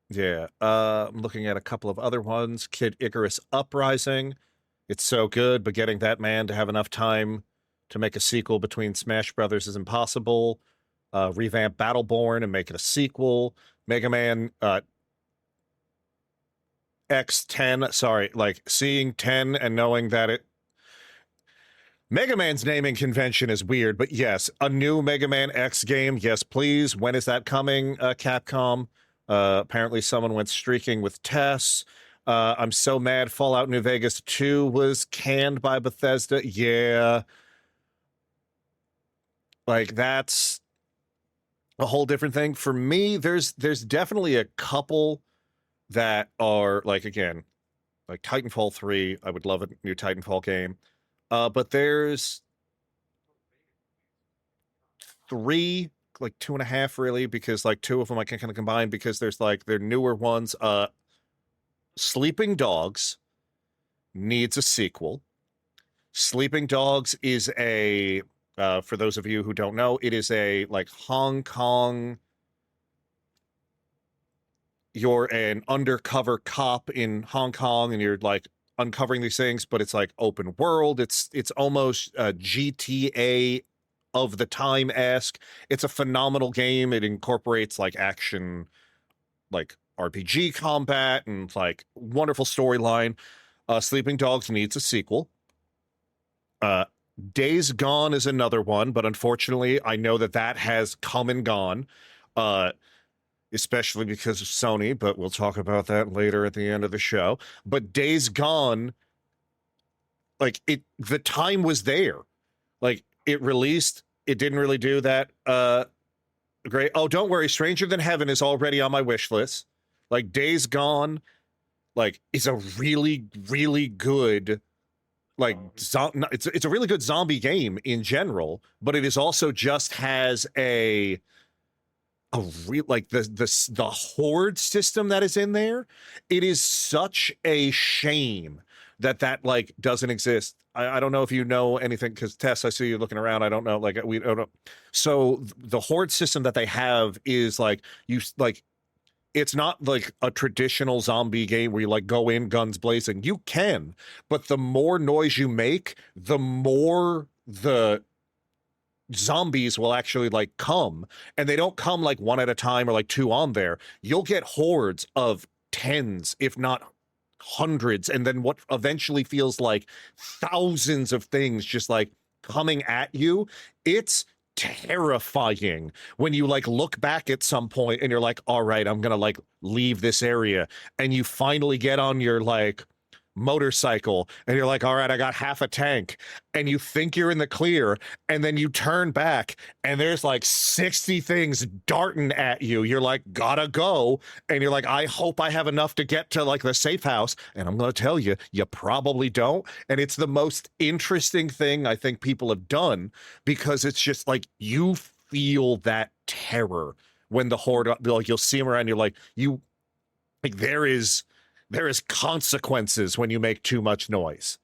A: Yeah. I'm looking at a couple of other ones. Kid Icarus Uprising. It's so good, but getting that man to have enough time to make a sequel between Smash Brothers is impossible. Revamp Battleborn and make it a sequel. Mega Man X10. Sorry, like seeing 10 and knowing that it. Mega Man's naming convention is weird, but yes, a new Mega Man X game. Yes, please. When is that coming, Capcom? Apparently someone went streaking with Tess. I'm so mad Fallout New Vegas 2 was canned by Bethesda. Yeah. Like, that's a whole different thing. For me, there's definitely a couple that are, like, again, like Titanfall 3. I would love a new Titanfall game. But there's 3, like 2.5 really, because like 2 of them I can kind of combine because there's like they're newer ones. Sleeping Dogs needs a sequel. Sleeping Dogs is a for those of you who don't know, it is a like Hong Kong. You're an undercover cop in Hong Kong and you're like uncovering these things, but it's like open world. It's almost GTA of the time-esque. It's a phenomenal game. It incorporates like action, like RPG combat and like wonderful storyline. Sleeping Dogs needs a sequel. Days Gone is another one, but unfortunately I know that has come and gone. Especially because of Sony, but we'll talk about that later at the end of the show. But Days Gone, like the time was there. Like it released, it didn't really do that great. Oh, don't worry, Stranger Than Heaven is already on my wish list. Like Days Gone, like is a really, really good, like it's a really good zombie game in general, but it is also just has a a real like the horde system that is in there. It is such a shame that like doesn't exist. I don't know if you know anything, because Tess, I see you looking around. I don't know, like we don't know. So the horde system that they have is like it's not like a traditional zombie game where you like go in guns blazing. You can, but the more noise you make, the more the zombies will actually like come, and they don't come like one at a time or like two on there. You'll get hordes of tens, if not hundreds, and then what eventually feels like thousands of things just like coming at you. It's terrifying when you like look back at some point and you're like, all right, I'm gonna like leave this area, and you finally get on your like motorcycle and you're like, all right, I got half a tank, and you think you're in the clear, and then you turn back and there's like 60 things darting at you. You're like, gotta go, and you're like, I hope I have enough to get to like the safe house, and I'm gonna tell you, you probably don't. And it's the most interesting thing I think people have done, because it's just like you feel that terror when the horde, like you'll see them around, you're like, you like there is consequences when you make too much noise.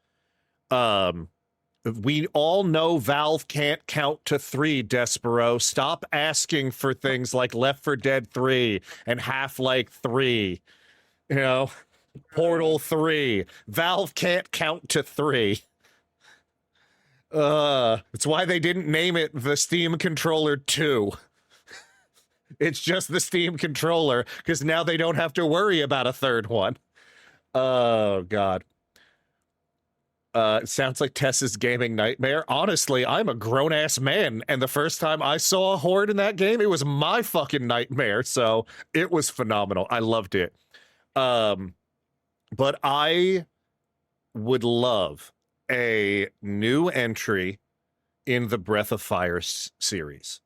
A: We all know Valve can't count to 3, Despero. Stop asking for things like Left 4 Dead 3 and Half-Life 3. You know, Portal 3. Valve can't count to 3. It's why they didn't name it the Steam Controller 2. It's just the Steam Controller, because now they don't have to worry about a third one. Oh, God. It sounds like Tess's gaming nightmare. Honestly, I'm a grown-ass man, and the first time I saw a horde in that game, it was my fucking nightmare, so it was phenomenal. I loved it. But I would love a new entry in the Breath of Fire series.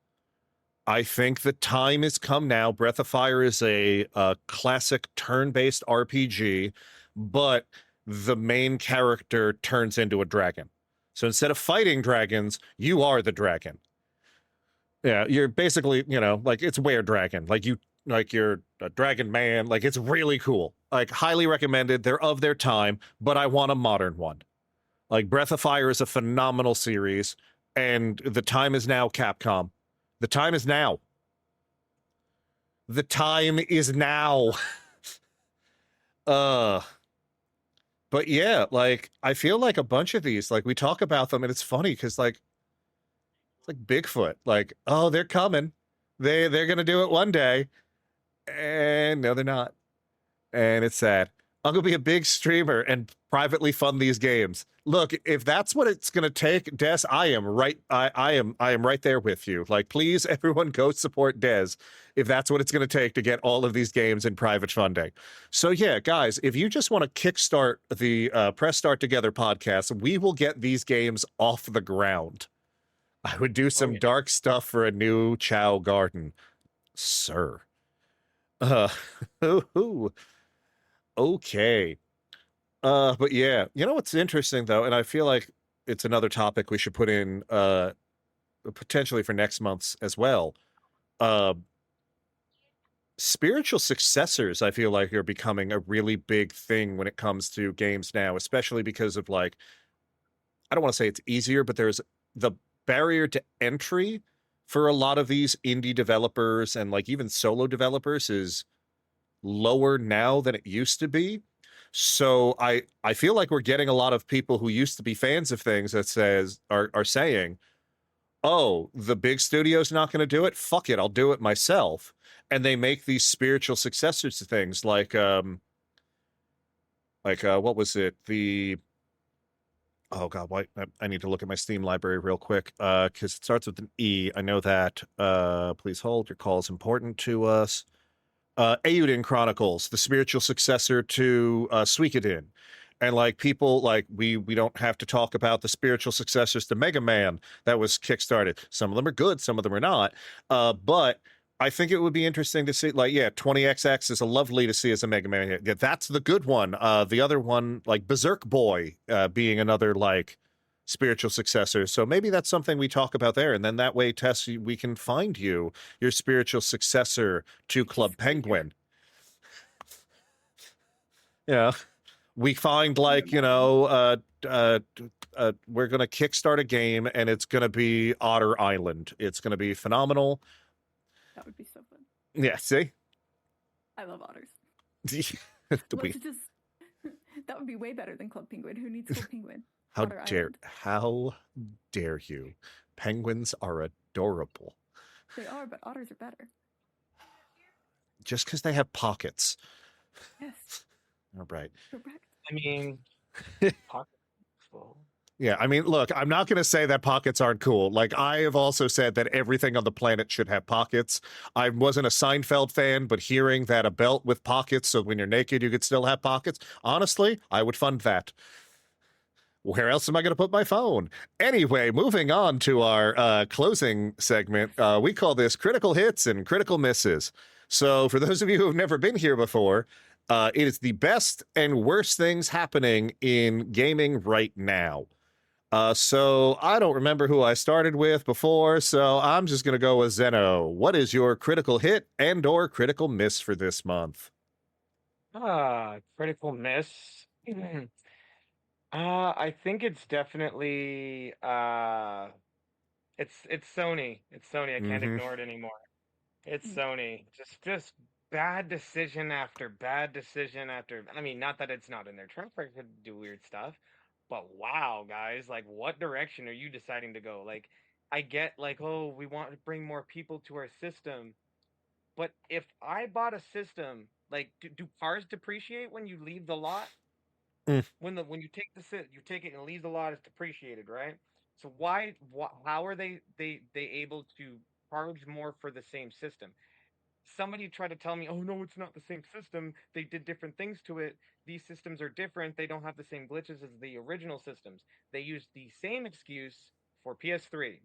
A: I think the time has come now. Breath of Fire is a classic turn-based RPG, but the main character turns into a dragon. So instead of fighting dragons, you are the dragon. Yeah, you're basically, you know, like it's Were Dragon. Like you're a dragon man. Like it's really cool. Like highly recommended. They're of their time, but I want a modern one. Like Breath of Fire is a phenomenal series, and the time is now, Capcom. The time is now. The time is now. But yeah, like I feel like a bunch of these, like we talk about them and it's funny because like it's like Bigfoot. Like, oh, they're coming. They're gonna do it one day. And no, they're not. And it's sad. I'm gonna be a big streamer and privately fund these games. Look, if that's what it's gonna take, Des, I am right. I am right there with you. Like, please, everyone, go support Des if that's what it's gonna take to get all of these games in private funding. So yeah, guys, if you just want to kickstart the Press Start Together podcast, we will get these games off the ground. I would do some dark stuff for a new Chow Garden, sir. Okay. But yeah, you know what's interesting though, and I feel like it's another topic we should put in potentially for next month's as well. Spiritual successors, I feel like, are becoming a really big thing when it comes to games now, especially because of like, I don't want to say it's easier, but there's the barrier to entry for a lot of these indie developers and like even solo developers is lower now than it used to be. So I feel like we're getting a lot of people who used to be fans of things that are saying, oh, the big studio's not going to do it. Fuck it, I'll do it myself. And they make these spiritual successors to things like what was it? Oh God, why I need to look at my Steam library real quick because it starts with an E. I know that. Please hold. Your call is important to us. Eiyuden Chronicles, the spiritual successor to Suikoden. And like people like we don't have to talk about the spiritual successors to Mega Man that was kickstarted. Some of them are good, some of them are not. But I think it would be interesting to see, like, yeah, 20XX is a lovely to see as a Mega Man. Yeah, that's the good one. The other one, like Berserk Boy, being another like spiritual successors. So maybe that's something we talk about there. And then that way, Tess, we can find you your spiritual successor to Club Penguin. Yeah. We find like, we're going to kickstart a game and it's going to be Otter Island. It's going to be phenomenal.
B: That would be so fun.
A: Yeah, see?
B: I love otters.
A: That
B: would be way better than Club Penguin. Who needs Club Penguin?
A: How dare you? Penguins are adorable.
B: They are, but otters are better.
A: Just because they have pockets.
B: Yes.
A: All right.
B: Correct.
C: I mean, pockets.
A: Yeah, I mean, look, I'm not going to say that pockets aren't cool. Like, I have also said that everything on the planet should have pockets. I wasn't a Seinfeld fan, but hearing that a belt with pockets, so when you're naked, you could still have pockets, honestly, I would fund that. Where else am I going to put my phone? Anyway, moving on to our closing segment, we call this Critical Hits and Critical Misses. So for those of you who have never been here before, it is the best and worst things happening in gaming right now. So I don't remember who I started with before, so I'm just going to go with Zeno. What is your critical hit and or critical miss for this month?
C: Critical miss. I think it's definitely it's Sony. It's Sony. I can't ignore it anymore. It's Sony. Just bad decision after bad decision after. I mean, not that it's not in their track record to do weird stuff, but wow, guys, like what direction are you deciding to go? Like, I get like, oh, we want to bring more people to our system, but if I bought a system, like, do cars depreciate when you leave the lot? When you take you take it and leave the lot, it's depreciated, right? So how are they able to charge more for the same system? Somebody tried to tell me, oh no, it's not the same system. They did different things to it. These systems are different. They don't have the same glitches as the original systems. They used the same excuse for PS3.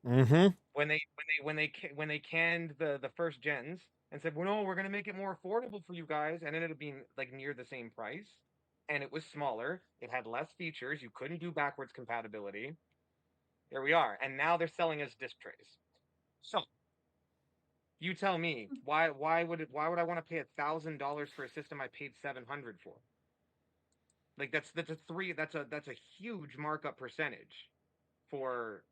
C: When they canned the first gens and said, well, no, we're gonna make it more affordable for you guys, and it ended up being like near the same price. And it was smaller. It had less features. You couldn't do backwards compatibility. There we are. And now they're selling us disc trays. So you tell me, why would I want to pay $1,000 for a system I paid $700 for? Like that's a huge markup percentage for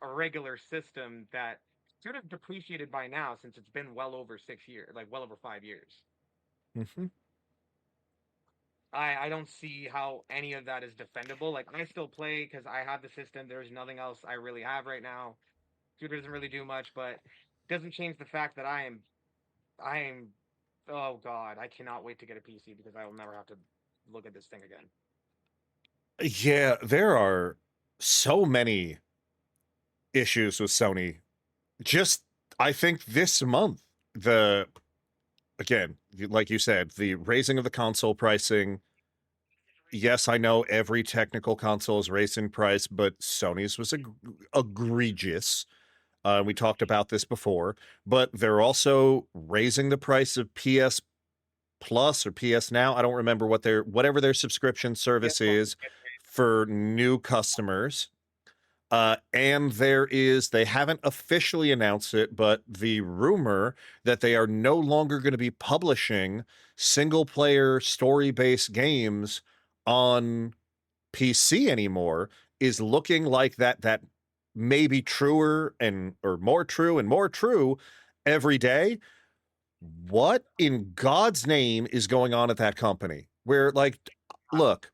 C: a regular system that should have depreciated by now since it's been well over 6 years, like well over 5 years. I don't see how any of that is defendable. Like, I still play because I have the system. There's nothing else I really have right now. Computer doesn't really do much, but it doesn't change the fact that I am, oh God, I cannot wait to get a PC because I will never have to look at this thing again.
A: Yeah, there are so many issues with Sony. Just, I think this month, again, like you said, the raising of the console pricing. Yes, I know every technical console is raised in price, but Sony's was egregious. We talked about this before, but they're also raising the price of PS Plus or PS Now. I don't remember whatever their subscription service is for new customers. And they haven't officially announced it, but the rumor that they are no longer going to be publishing single player story based games on PC anymore is looking like that may be truer or more true and more true every day. What in God's name is going on at that company? Where, like, look,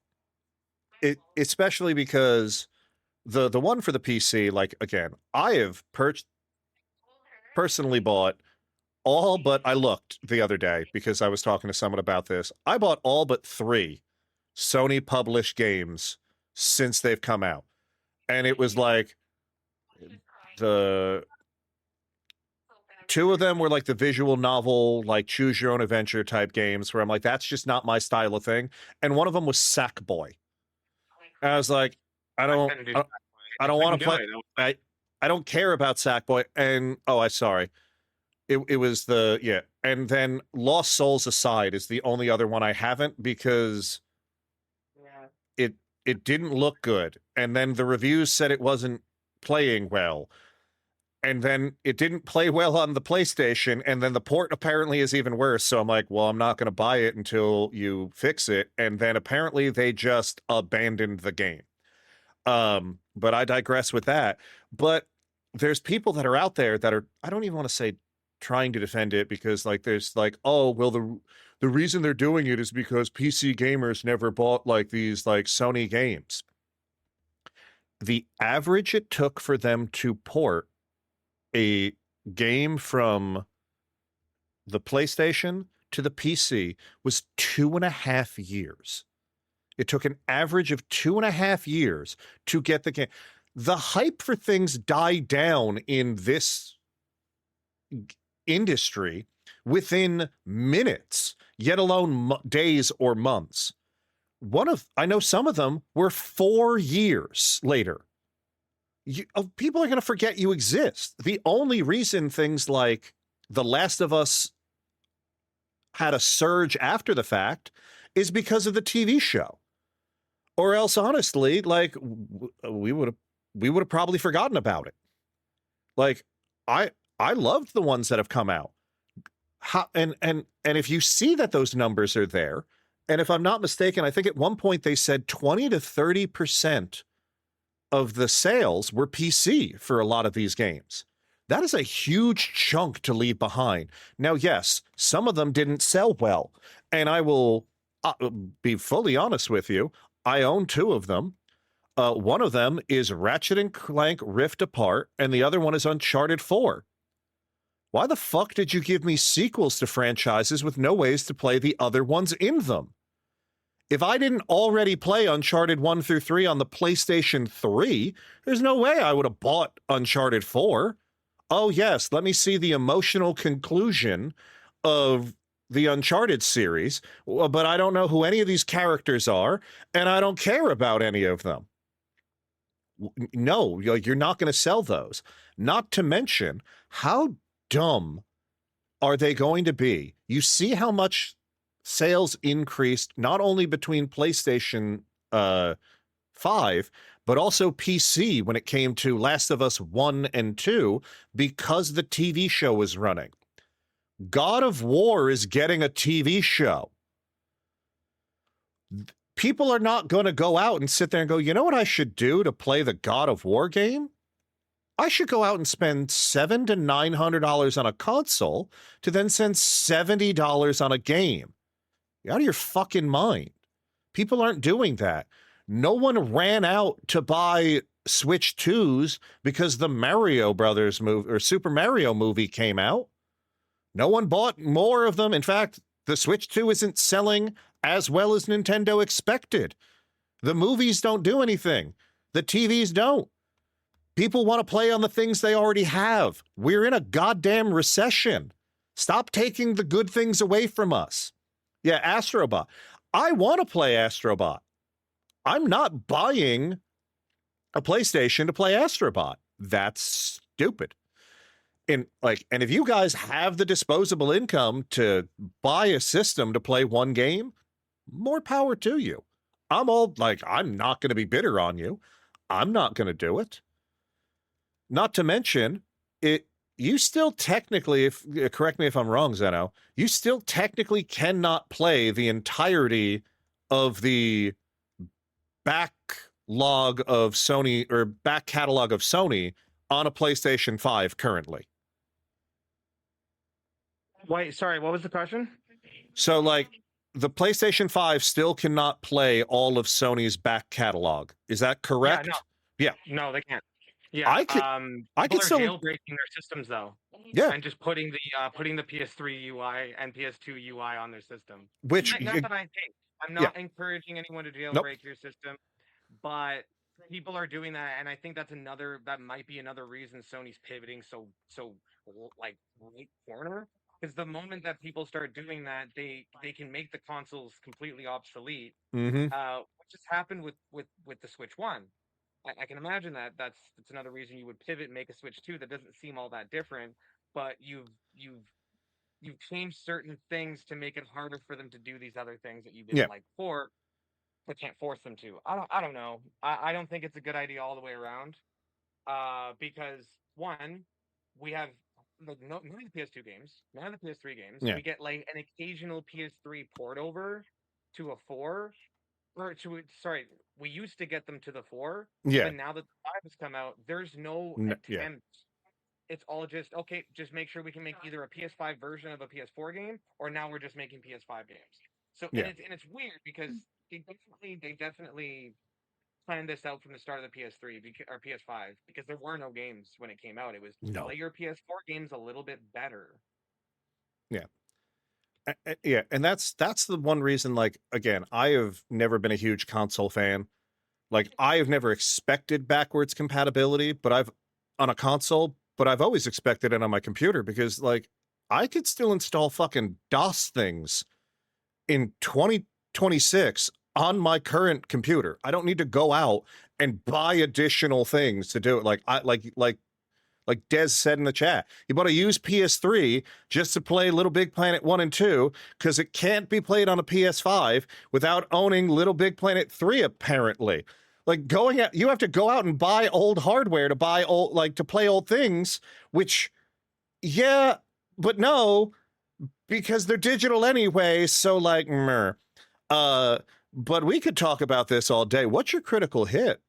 A: especially because the one for the PC, like, again, I have personally bought all but, I looked the other day because I was talking to someone about this. I bought all but 3 Sony published games since they've come out. And it was like the 2 of them were like the visual novel, like choose your own adventure type games where I'm like, that's just not my style of thing. And one of them was Sackboy. And I was like, I don't want to play. I don't care about Sackboy. And sorry. It was and then Lost Souls Aside is the only other one I haven't because it didn't look good, and then the reviews said it wasn't playing well, and then it didn't play well on the PlayStation, and then the port apparently is even worse. So I'm like, well, I'm not going to buy it until you fix it. And then apparently they just abandoned the game. But I digress with that. But there's people that are out there that are, I don't even want to say trying to defend it, because like there's like, oh, well, the reason they're doing it is because PC gamers never bought like these like Sony games. The average it took for them to port a game from the PlayStation to the PC was 2.5 years. It took an average of 2.5 years to get the game. The hype for things died down in this industry within minutes, yet alone days or months. I know some of them were 4 years later. People are going to forget you exist. The only reason things like The Last of Us had a surge after the fact is because of the TV show. Or else, honestly, like we would have probably forgotten about it. Like I loved the ones that have come out. And if you see that those numbers are there, and if I'm not mistaken, I think at one point they said 20 to 30% of the sales were PC for a lot of these games. That is a huge chunk to leave behind. Now, yes, some of them didn't sell well, and I will be fully honest with you. I own 2 of them. One of them is Ratchet and Clank Rift Apart, and the other one is Uncharted 4. Why the fuck did you give me sequels to franchises with no ways to play the other ones in them? If I didn't already play Uncharted 1 through 3 on the PlayStation 3, there's no way I would have bought Uncharted 4. Oh, yes, let me see the emotional conclusion of the Uncharted series, but I don't know who any of these characters are, and I don't care about any of them. No, you're not going to sell those. Not to mention, how dumb are they going to be? You see how much sales increased not only between PlayStation 5, but also PC when it came to Last of Us 1 and 2 because the TV show was running. God of War is getting a TV show. People are not going to go out and sit there and go, you know what I should do to play the God of War game? I should go out and spend $700 to $900 on a console to then spend $70 on a game. You're out of your fucking mind. People aren't doing that. No one ran out to buy Switch 2s because the Mario Brothers movie or Super Mario movie came out. No one bought more of them. In fact, the Switch 2 isn't selling as well as Nintendo expected. The movies don't do anything. The TVs don't. People want to play on the things they already have. We're in a goddamn recession. Stop taking the good things away from us. Yeah, Astrobot. I want to play Astrobot. I'm not buying a PlayStation to play Astrobot. That's stupid. And if you guys have the disposable income to buy a system to play one game, more power to you. I'm not going to be bitter on you. I'm not going to do it. Not to mention, you still technically, correct me if I'm wrong, Zeno, you still technically cannot play the entirety of the backlog of Sony or back catalog of Sony on a PlayStation 5 currently.
C: Wait, sorry, what was the question?
A: So, the PlayStation 5 still cannot play all of Sony's back catalog. Is that correct?
C: Yeah, no, they can't. Yeah,
A: I could
C: still jailbreaking their systems though.
A: Yeah,
C: and just putting the PS3 UI and PS2 UI on their system.
A: Which
C: not that I hate. I'm not encouraging anyone to jailbreak your system, but people are doing that, and I think that might be another reason Sony's pivoting so right corner. Because the moment that people start doing that, they can make the consoles completely obsolete, which has happened with the Switch 1. I can imagine that's another reason you would pivot and make a Switch 2 that doesn't seem all that different, but you've changed certain things to make it harder for them to do these other things that you didn't like before. but can't force them to. I don't know. I don't think it's a good idea all the way around. Because one, we have like none of the PS2 games, none of the PS3 games.
A: Yeah.
C: We get like an occasional PS3 port over to a 4, or to sorry, we used to get them to the 4,
A: Yeah.
C: but now that the 5 has come out, there's no
A: Yeah.
C: attempt. It's all just okay. Just make sure we can make either a PS5 version of a PS4 game, or now we're just making PS5 games. So
A: Yeah.
C: and it's weird because they definitely planned this out from the start of the PS3 or PS5 because there were no games when it came out. It was
A: No.
C: play your PS4 games a little bit better.
A: Yeah. Yeah, and that's the one reason, like, again, I have never been a huge console fan. Like, I have never expected backwards compatibility, but I've on a console, but I've always expected it on my computer because, like, I could still install fucking DOS things in 2026 on my current computer. I don't need to go out and buy additional things to do it. Like Des said in the chat, you want to use PS3 just to play Little Big Planet 1 and 2 because it can't be played on a PS5 without owning Little Big Planet 3, apparently. Like you have to go out and buy old hardware to buy old, like to play old things, which, yeah, but no, because they're digital anyway. So like, meh. But we could talk about this all day. What's your critical hit?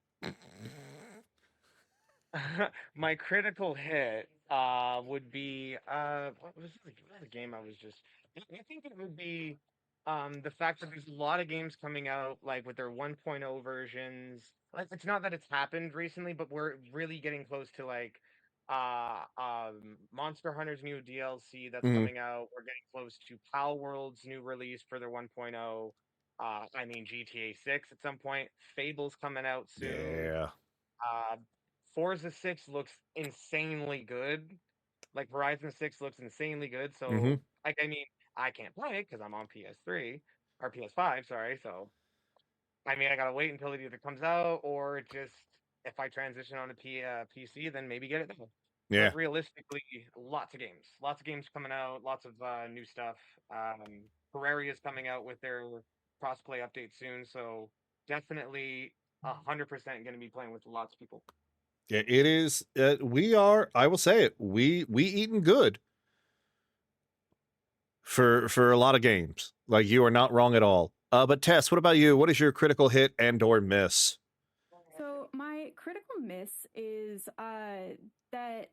C: My critical hit would be what was the game I was just I think it would be the fact that there's a lot of games coming out like with their 1.0 versions. Like it's not that it's happened recently, but we're really getting close to like Monster Hunter's new DLC that's coming out. We're getting close to Pal World's new release for their 1.0. I mean GTA 6 at some point. Fable's coming out soon.
A: Yeah.
C: Forza 6 looks insanely good. Like Horizon 6 looks insanely good. So like I mean, I can't play it because I'm on PS3 or PS5, sorry. So I mean I gotta wait until it either comes out or just if I transition on to PC, then maybe get it then.
A: Yeah.
C: But realistically, lots of games coming out, lots of new stuff. Terraria is coming out with their crossplay update soon, so definitely 100% going to be playing with lots of people.
A: Yeah, it is. We are. I will say it. We eating good for a lot of games. Like you are not wrong at all. But Tess, what about you? What is your critical hit and or miss?
B: So my critical miss is that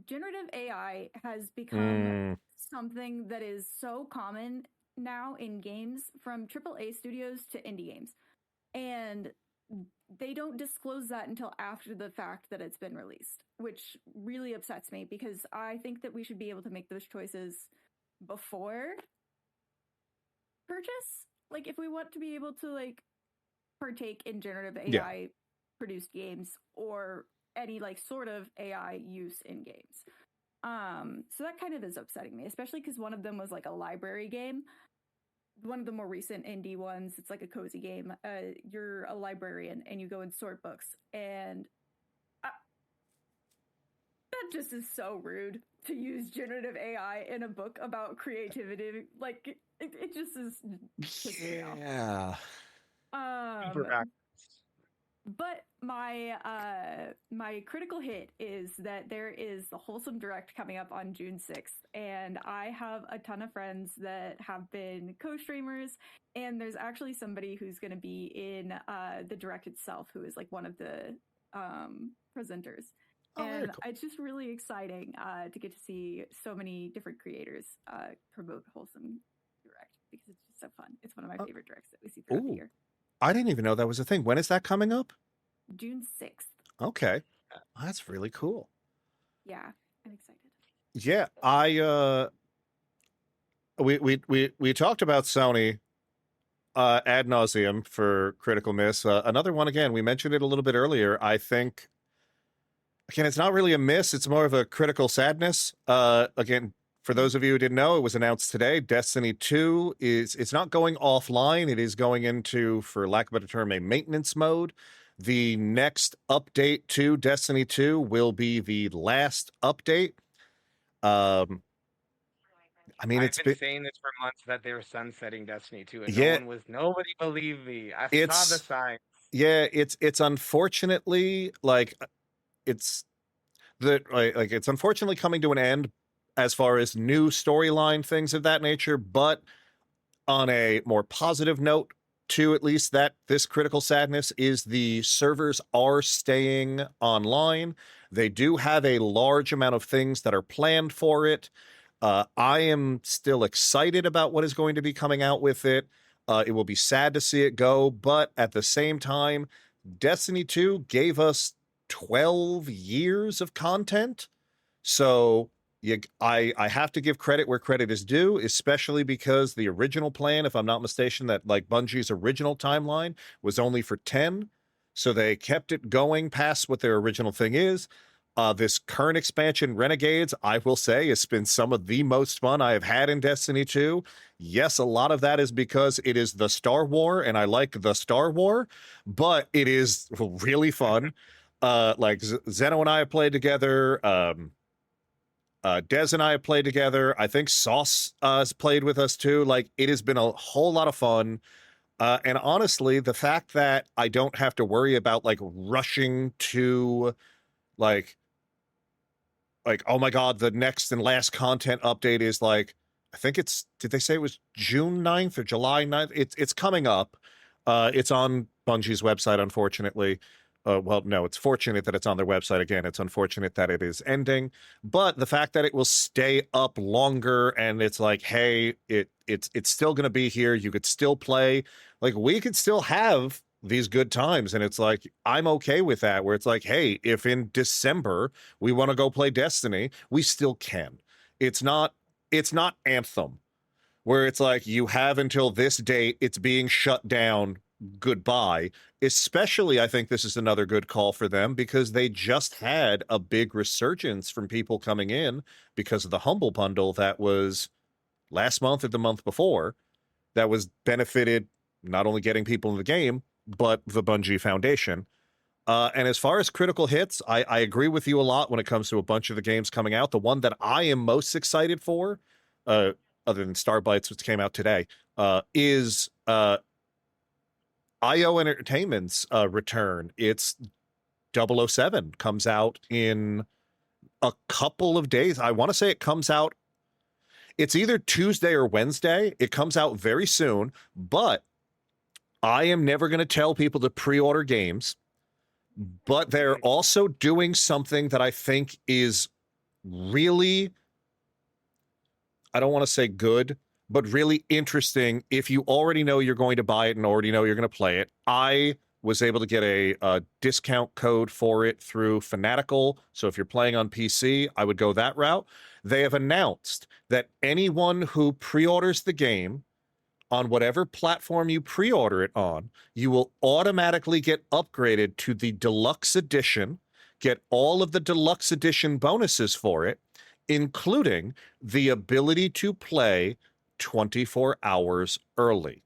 B: generative AI has become something that is so common now in games, from AAA studios to indie games, and they don't disclose that until after the fact that it's been released, which really upsets me because I think that we should be able to make those choices before purchase. Like if we want to be able to like partake in generative AI produced games or any like sort of AI use in games. So that kind of is upsetting me, especially because one of them was like a library game. One of the more recent indie ones, it's like a cozy game. You're a librarian and you go and sort books, and that just is so rude to use generative AI in a book about creativity. Like it just is.
A: Yeah.
B: But my critical hit is that there is the Wholesome Direct coming up on June 6th, and I have a ton of friends that have been co-streamers, and there's actually somebody who's going to be in the Direct itself who is like one of the presenters. And cool. It's just really exciting to get to see so many different creators promote Wholesome Direct because it's just so fun. It's one of my favorite directs that we see throughout the year.
A: I didn't even know that was a thing. When is that coming up?
B: June 6th.
A: Okay. That's really cool.
B: Yeah, I'm excited.
A: Yeah, we talked about Sony ad nauseum for critical miss. Another one, again, we mentioned it a little bit earlier. I think, again, it's not really a miss. It's more of a critical sadness. Again, for those of you who didn't know, it was announced today. Destiny 2 it's not going offline. It is going into, for lack of a better term, a maintenance mode. The next update to Destiny 2 will be the last update. I mean,
C: I've
A: it's
C: been
A: been,
C: saying this for months that they were sunsetting Destiny 2, and
A: yeah,
C: nobody believed me. I saw the
A: it's,
C: signs.
A: yeah, it's unfortunately it's it's unfortunately coming to an end as far as new storyline things of that nature, but on a more positive note, to at least that this critical sadness is the servers are staying online. They do have a large amount of things that are planned for it. I am still excited about what is going to be coming out with it. It will be sad to see it go, but at the same time, Destiny 2 gave us 12 years of content. So I have to give credit where credit is due, especially because the original plan, if I'm not mistaken, that like Bungie's original timeline was only for 10. So they kept it going past what their original thing is. This current expansion, Renegades, I will say, has been some of the most fun I have had in Destiny 2. Yes, a lot of that is because it is the Star War, and I like the Star War, but it is really fun. Zeno and I have played together. Des and I have played together. I think Sauce has played with us too. Like, it has been a whole lot of fun. And honestly, the fact that I don't have to worry about like rushing to like oh my god, the next and last content update is like, I think it's, did they say it was June 9th or July 9th? It's coming up. It's on Bungie's website, unfortunately. Well, no, it's fortunate that it's on their website. Again, it's unfortunate that it is ending, but the fact that it will stay up longer and it's like, hey, it's still going to be here. You could still play. Like, we could still have these good times, and it's like, I'm okay with that, where it's like, hey, if in December we want to go play Destiny, we still can. It's not Anthem, where it's like you have until this date, it's being shut down, goodbye. Especially, I think this is another good call for them because they just had a big resurgence from people coming in because of the Humble Bundle that was last month or the month before, that was benefited not only getting people in the game, but the Bungie Foundation. And as far as critical hits, I agree with you a lot when it comes to a bunch of the games coming out. The one that I am most excited for, other than Starbites, which came out today, is IO Entertainment's return. It's 007 comes out in a couple of days. I want to say it comes out, it's either Tuesday or Wednesday. It comes out very soon, but I am never going to tell people to pre-order games. But they're also doing something that I think is really, I don't want to say good, but really interesting. If you already know you're going to buy it and already know you're going to play it, I was able to get a discount code for it through Fanatical. So if you're playing on PC, I would go that route. They have announced that anyone who pre-orders the game on whatever platform you pre-order it on, you will automatically get upgraded to the deluxe edition, get all of the deluxe edition bonuses for it, including the ability to play 24 hours early.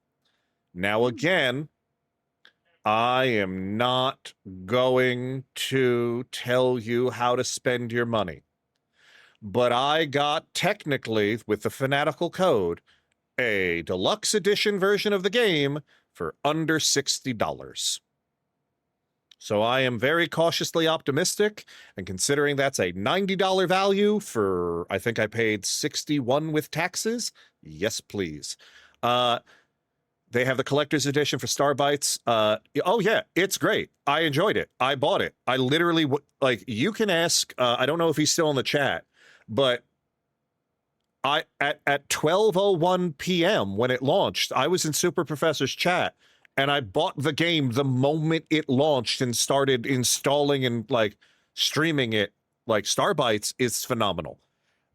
A: Now, again, I am not going to tell you how to spend your money, but I got technically, with the Fanatical code, a deluxe edition version of the game for under $60. So I am very cautiously optimistic, and considering that's a $90 value for, I think I paid $61 with taxes, yes, please. They have the collector's edition for Starbites. Oh yeah, it's great. I enjoyed it. I bought it. I literally, like, you can ask, I don't know if he's still in the chat, but at 12:01 p.m. when it launched, I was in Super Professor's chat and I bought the game the moment it launched and started installing and like streaming it. Like, Starbites is phenomenal.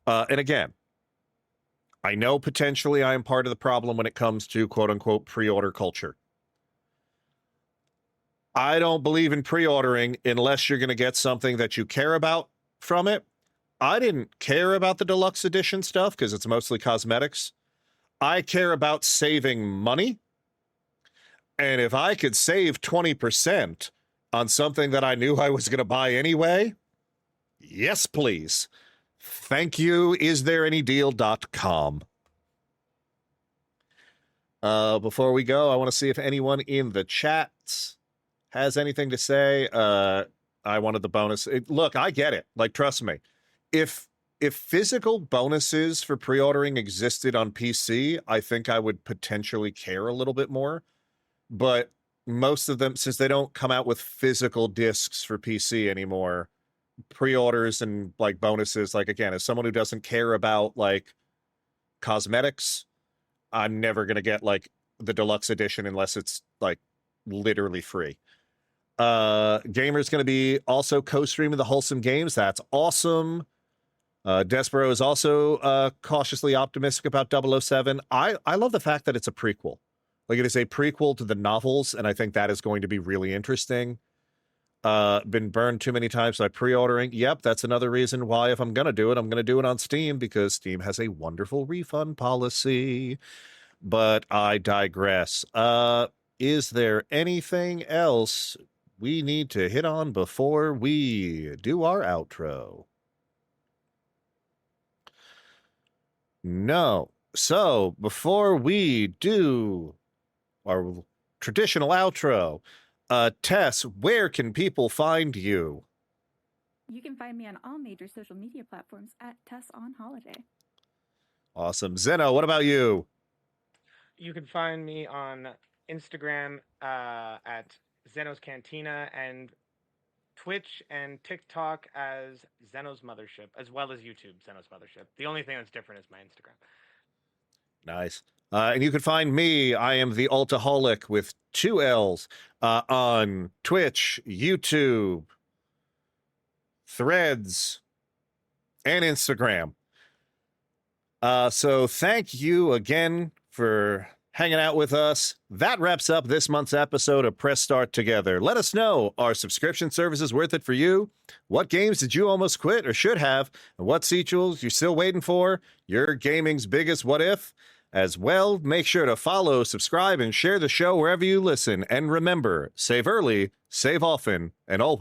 A: And again, I know potentially I am part of the problem when it comes to quote unquote pre-order culture. I don't believe in pre-ordering unless you're going to get something that you care about from it. I didn't care about the deluxe edition stuff because it's mostly cosmetics. I care about saving money. And if I could save 20% on something that I knew I was going to buy anyway, yes, please. Thank you. Istthereanydeal.com. Before we go, I want to see if anyone in the chat has anything to say. I wanted the bonus. Look, I get it. Like, trust me. If physical bonuses for pre-ordering existed on PC, I think I would potentially care a little bit more. But most of them, since they don't come out with physical discs for PC anymore, pre-orders and like bonuses, like, again, as someone who doesn't care about like cosmetics, I'm never gonna get like the deluxe edition unless it's like literally free. Gamer's gonna be also co-streaming the Wholesome Games. That's awesome. Despero is also cautiously optimistic about 007. I love the fact that it's a prequel. Like, it is a prequel to the novels, and I think that is going to be really interesting. Been burned too many times by pre-ordering. Yep, that's another reason why if I'm going to do it, I'm going to do it on Steam, because Steam has a wonderful refund policy. But I digress. Is there anything else we need to hit on before we do our outro? No. So, before we do our traditional outro, Tess, where can people find you?
B: You can find me on all major social media platforms at Tess on Holiday.
A: Awesome. Zeno, what about you?
C: You can find me on Instagram at Zeno's Cantina, and Twitch and TikTok as Zeno's Mothership, as well as YouTube, Zeno's Mothership. The only thing that's different is my Instagram.
A: Nice. And you can find me, I am the Altaholic with 2 L's, on Twitch, YouTube, Threads, and Instagram. So thank you again for hanging out with us. That wraps up this month's episode of Press Start Together. Let us know, are subscription services worth it for you? What games did you almost quit or should have? And what sequels you're still waiting for? Your gaming's biggest what if? As well, make sure to follow, subscribe, and share the show wherever you listen. And remember, save early, save often, and always.